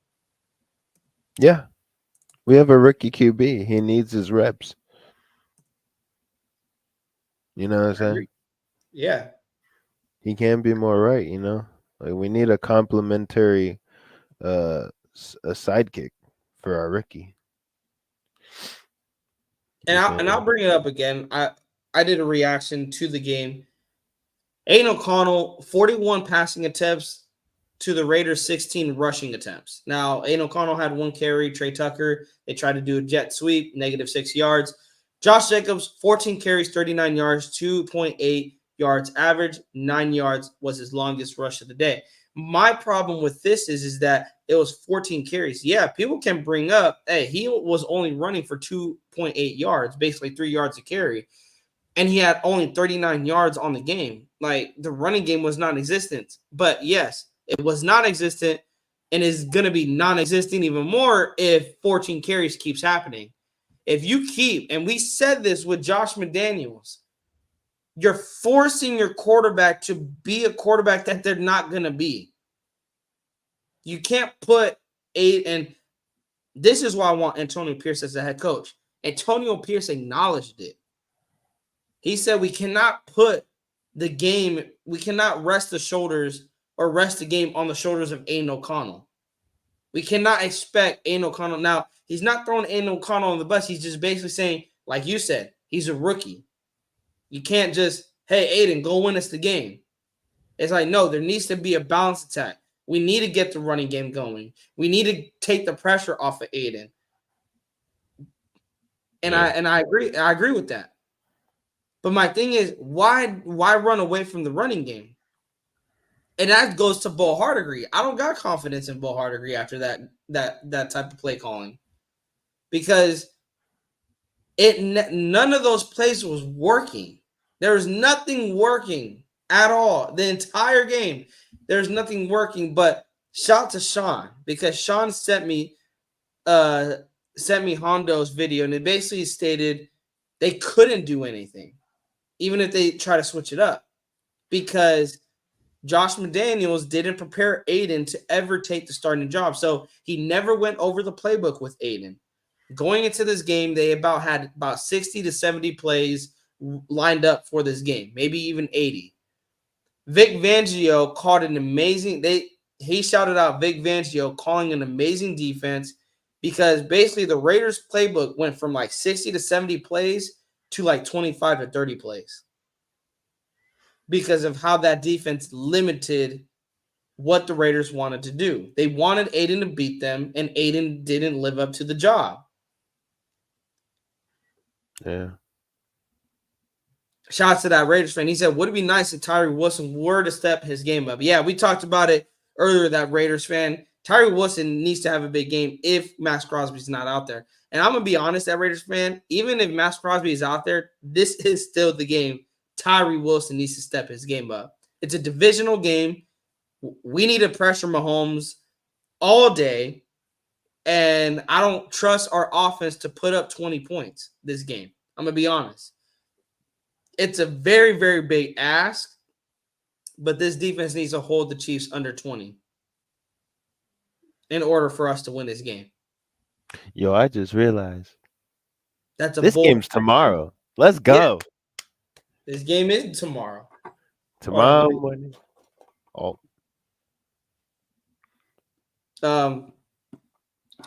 Yeah. We have a rookie QB. He needs his reps. You know what I'm saying? Yeah. He can be more right, Like we need a complimentary a sidekick for our rookie. And I'll bring it up again. I did a reaction to the game. Aiden O'Connell, 41 passing attempts to the Raiders' 16 rushing attempts. Now, Aiden O'Connell had 1 carry. Trey Tucker, they tried to do a jet sweep, -6 yards. Josh Jacobs, 14 carries, 39 yards, 2.8 yards average. 9 yards was his longest rush of the day. My problem with this is that it was 14 carries. Yeah, people can bring up, hey, he was only running for 2.8 yards, basically 3 yards a carry. And he had only 39 yards on the game. Like, the running game was non-existent. But yes, it was non-existent and is going to be non-existent even more if 14 carries keeps happening. If you keep, and we said this with Josh McDaniels, you're forcing your quarterback to be a quarterback that they're not going to be. You can't put 8, and this is why I want Antonio Pierce as the head coach. Antonio Pierce acknowledged it. He said we cannot put the game, we cannot rest the game on the shoulders of Aiden O'Connell. We cannot expect Aiden O'Connell. Now, he's not throwing Aiden O'Connell on the bus. He's just basically saying, like you said, he's a rookie. You can't just, hey, Aiden, go win us the game. It's like, no, there needs to be a balanced attack. We need to get the running game going. We need to take the pressure off of Aiden. And I agree. I agree with that. But my thing is, why run away from the running game? And that goes to Bo Hardegree. I don't got confidence in Bo Hardegree after that type of play calling, because none of those plays was working. There was nothing working at all. The entire game, there's nothing working. But shout to Sean, because Sean sent me Hondo's video, and it basically stated they couldn't do anything, even if they try to switch it up, because Josh McDaniels didn't prepare Aiden to ever take the starting job. So he never went over the playbook with Aiden. Going into this game, they had about 60 to 70 plays lined up for this game, maybe even 80. Vic Fangio called an amazing he shouted out Vic Fangio calling an amazing defense, because basically the Raiders playbook went from like 60 to 70 plays to like 25 to 30 plays, because of how that defense limited what the Raiders wanted to do. They wanted Aiden to beat them, and Aiden didn't live up to the job. Yeah. Shout out to that Raiders fan. He said, would it be nice if Tyree Wilson were to step his game up? Yeah, we talked about it earlier, that Raiders fan. Tyree Wilson needs to have a big game if Maxx Crosby's not out there. And I'm going to be honest, that Raiders fan, even if Maxx Crosby is out there, this is still the game Tyree Wilson needs to step his game up. It's a divisional game. We need to pressure Mahomes all day, and I don't trust our offense to put up 20 points this game. I'm going to be honest. It's a very, very big ask, but this defense needs to hold the Chiefs under 20 in order for us to win this game. Yo, I just realized That's a this bold. game's tomorrow. Let's Yeah, go. this game is tomorrow. Tomorrow morning. Oh,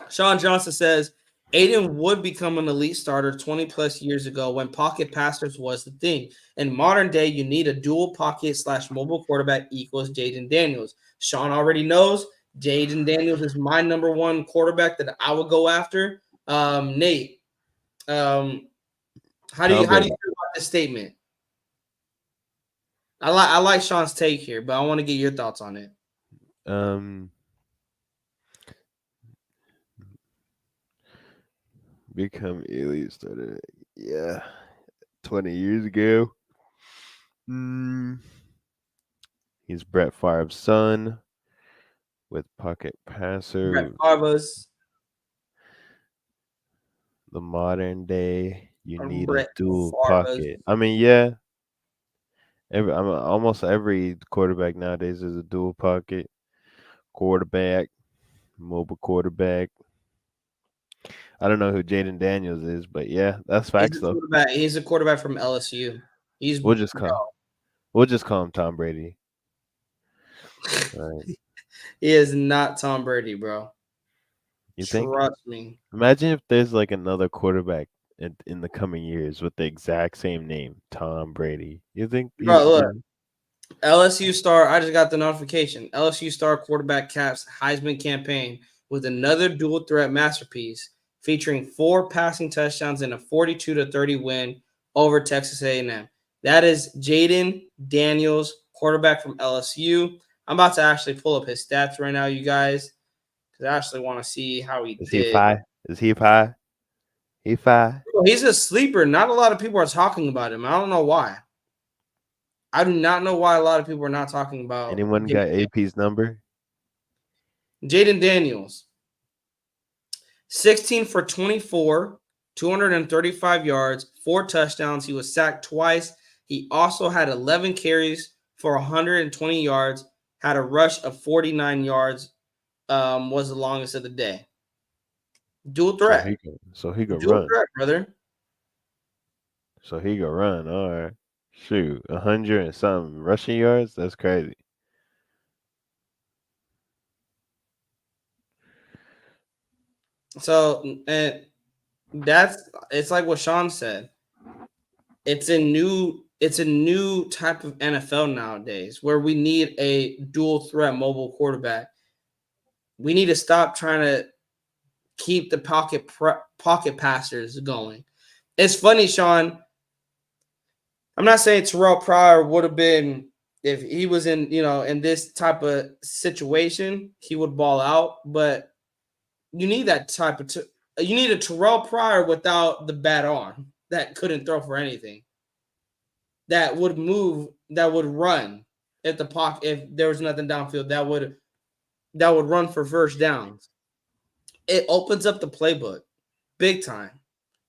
Sean Johnson says Aiden would become an elite starter 20 plus years ago when pocket passers was the thing. In modern day, you need a dual pocket / mobile quarterback equals Jaden Daniels. Sean already knows Jaden Daniels is my number one quarterback that I would go after. Nate, how do you feel about this statement? I like Sean's take here, but I want to get your thoughts on it. Become elite starter. Yeah, 20 years ago. He's Brett Favre's son with pocket passer. Brett Favre's. The modern day, you need a Brett dual Favre's. pocket. I mean, yeah. Almost every quarterback nowadays is a dual pocket quarterback, mobile quarterback. I don't know who Jaden Daniels is, but yeah, that's facts though. He's a quarterback from LSU. We'll just call him Tom Brady. Right. He is not Tom Brady, bro. You think? Trust me. Imagine if there's like another quarterback in the coming years with the exact same name, Tom Brady. You think? Bro, look. LSU star, I just got the notification. LSU star quarterback caps Heisman campaign with another dual threat masterpiece featuring 4 passing touchdowns and a 42-30 win over Texas A&M. That is Jaden Daniels, quarterback from LSU. I'm about to actually pull up his stats right now, you guys, because I actually want to see how he did. Is he high? He five? He's a sleeper. Not a lot of people are talking about him. I don't know why. I do not know why a lot of people are not talking about. Anyone got AP's number? Jaden Daniels, 16 for 24, 235 yards, 4 touchdowns. He was sacked twice. He also had 11 carries for 120 yards, had a rush of 49 yards, was the longest of the day. Dual threat. So he could Dual run. threat, brother. So he could run. All right. Shoot, 100 and something rushing yards? That's crazy. So, and it's like what Sean said. It's a new type of NFL nowadays where we need a dual threat mobile quarterback. We need to stop trying to keep the pocket passers going. It's funny, Sean. I'm not saying Terrell Pryor would have been, if he was in this type of situation, he would ball out. But you need that type of you need a Terrell Pryor without the bad arm that couldn't throw for anything. That would move, that would run at the pocket if there was nothing downfield. That would run for first downs. It opens up the playbook big time.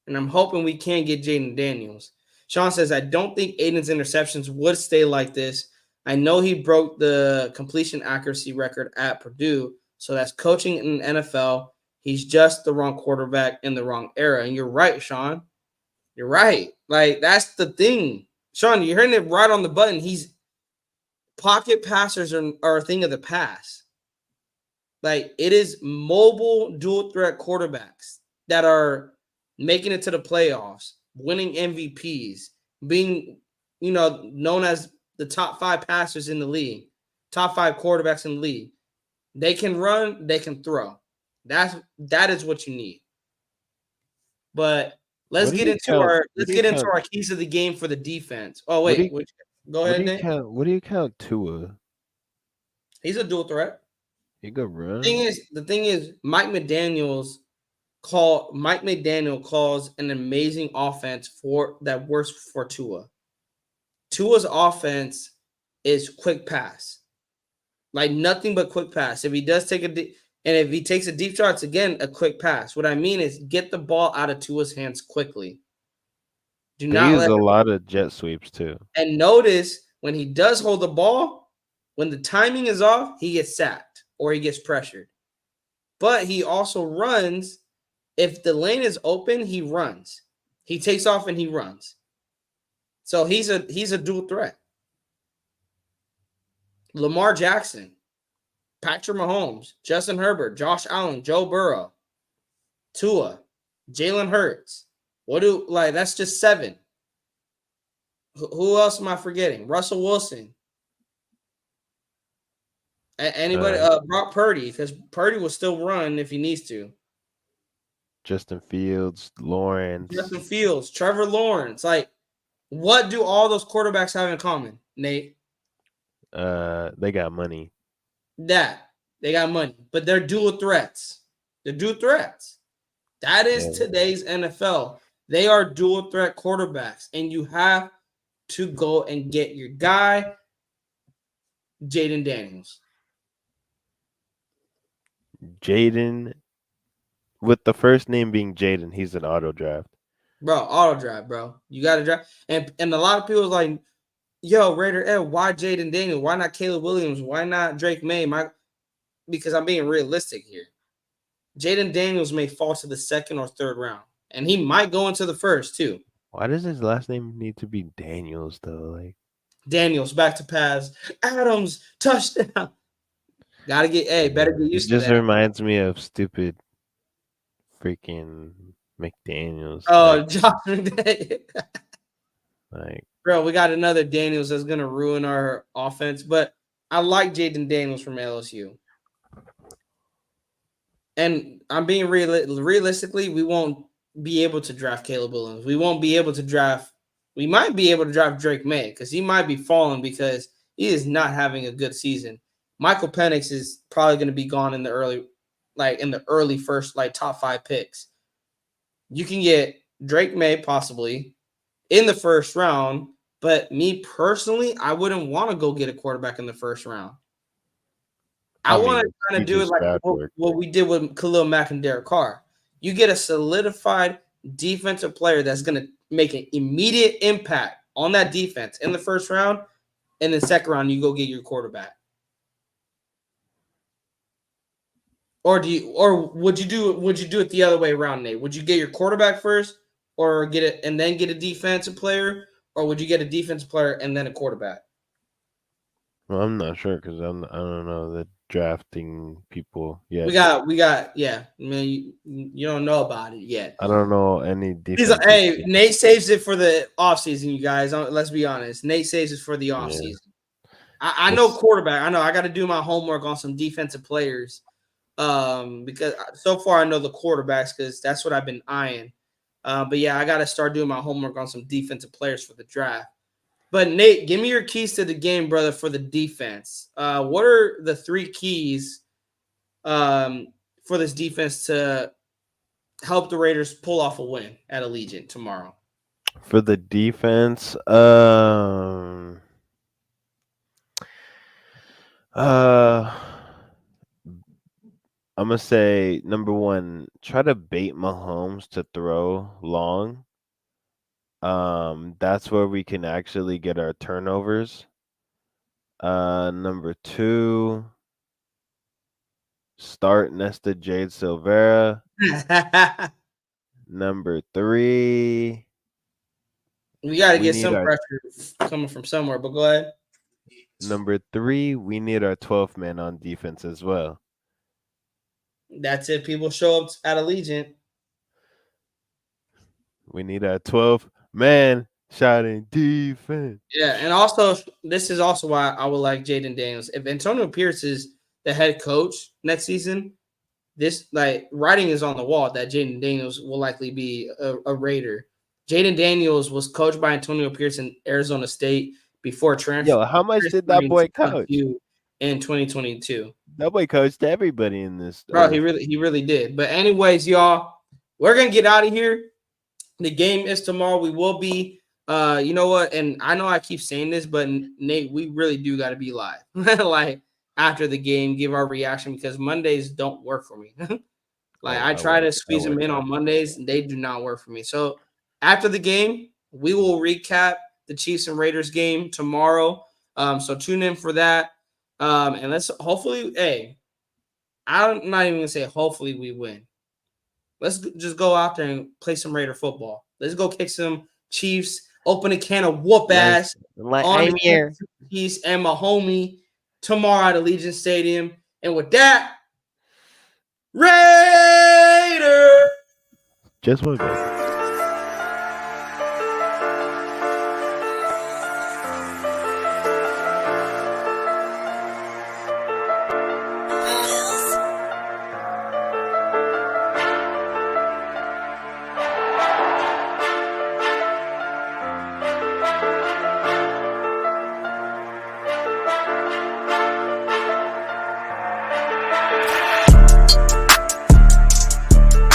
And I'm hoping we can get Jaden Daniels. Sean says, I don't think Aiden's interceptions would stay like this. I know he broke the completion accuracy record at Purdue, so that's coaching in the NFL. He's just the wrong quarterback in the wrong era. And you're right, Sean. You're right. Like, that's the thing. Sean, you're hitting it right on the button. Pocket passers are a thing of the past. Like, it is mobile dual threat quarterbacks that are making it to the playoffs, winning MVPs, being, known as the top 5 passers in the league, top 5 quarterbacks in the league. They can run, they can throw. That is what you need. But let's get into our keys of the game for the defense. Oh wait, go ahead, Nate. What do you count Tua? He's a dual threat. He could run. The thing is, Mike McDaniel calls an amazing offense that works for Tua. Tua's offense is quick pass, like nothing but quick pass. If he does take if he takes a deep shot, it's again a quick pass. What I mean is get the ball out of Tua's hands quickly. Do They not use let a him. lot of jet sweeps too. And notice when he does hold the ball, when the timing is off, he gets sacked or he gets pressured. But he also runs. If the lane is open, he runs. He takes off and he runs. So he's a dual threat. Lamar Jackson, Patrick Mahomes, Justin Herbert, Josh Allen, Joe Burrow, Tua, Jalen Hurts. That's just 7. Who else am I forgetting? Russell Wilson. Anybody? Brock Purdy, because Purdy will still run if he needs to. Justin Fields, Lawrence. Justin Fields, Trevor Lawrence. What do all those quarterbacks have in common, Nate? They got money. That they got money, but they're dual threats. They're dual threats. That is today's NFL. They are dual threat quarterbacks, and you have to go and get your guy, Jaden Daniels. Jaden, with the first name being Jaden, he's an auto draft. Bro, auto draft, bro. You got to draft. And a lot of people like, yo, Raider Ed, why Jaden Daniels? Why not Caleb Williams? Why not Drake May? Because I'm being realistic here. Jaden Daniels may fall to the 2nd or 3rd round, and he might go into the 1st too. Why does his last name need to be Daniels though? Daniels back to pass. Adams touchdown. Gotta get better get used to that. It just reminds me of stupid freaking McDaniels. Oh, Josh McDaniels. Like, bro, we got another Daniels that's gonna ruin our offense, but I like Jaden Daniels from LSU. And I'm being realistically, we won't be able to draft Caleb Williams. We won't be able to draft. We might be able to draft Drake May because he might be falling because he is not having a good season. Michael Penix is probably going to be gone in the early first, top 5 picks. You can get Drake May possibly in the 1st round, but me personally, I wouldn't want to go get a quarterback in the 1st round. I want to kind of do it like what we did with Khalil Mack and Derek Carr. You get a solidified defensive player that's going to make an immediate impact on that defense in the 1st round, and then 2nd round you go get your quarterback. Or would you do it the other way around, Nate? Would you get your quarterback first, or get it and then get a defensive player, or would you get a defensive player and then a quarterback? Well, I'm not sure because I don't know the drafting people yet. We got yeah. I mean, you don't know about it yet. I don't know any defense. Hey, Nate saves it for the offseason, you guys. Let's be honest. Nate saves it for the offseason. Yeah. I know quarterback. I know I got to do my homework on some defensive players. Because so far I know the quarterbacks because that's what I've been eyeing. But yeah, I got to start doing my homework on some defensive players for the draft. But Nate, give me your keys to the game, brother, for the defense. What are the 3 keys for this defense to help the Raiders pull off a win at Allegiant tomorrow? For the defense, I'm going to say, number 1, try to bait Mahomes to throw long. That's where we can actually get our turnovers. Number 2, start Nesta Jade Silvera. Number 3, we got to get some pressure coming from somewhere, but go ahead. Number 3, we need our 12th man on defense as well. That's it. People show up at Allegiant. We need our 12th man shouting defense. Yeah, and also this is also why I would like Jaden Daniels. If Antonio Pierce is the head coach next season, this writing is on the wall that Jaden Daniels will likely be a Raider. Jaden Daniels was coached by Antonio Pierce in Arizona State before transfer. Yo, how much did that boy coach in 2022? That boy coached everybody in this. Bro, he really did. But anyways, y'all, we're gonna get out of here. The game is tomorrow. We will be, you know what? And I know I keep saying this, but Nate, we really do got to be live. After the game, give our reaction because Mondays don't work for me. I try to squeeze them in on Mondays, and they do not work for me. So after the game, We will recap the Chiefs and Raiders game tomorrow. So tune in for that. And let's hopefully, hey, I'm not even gonna say hopefully we win. Let's just go out there and play some Raider football. Let's go kick some Chiefs, open a can of whoop ass on I'm the here. Chiefs and my homie tomorrow at Allegiant Stadium. And with that, Raiders! Just one bit.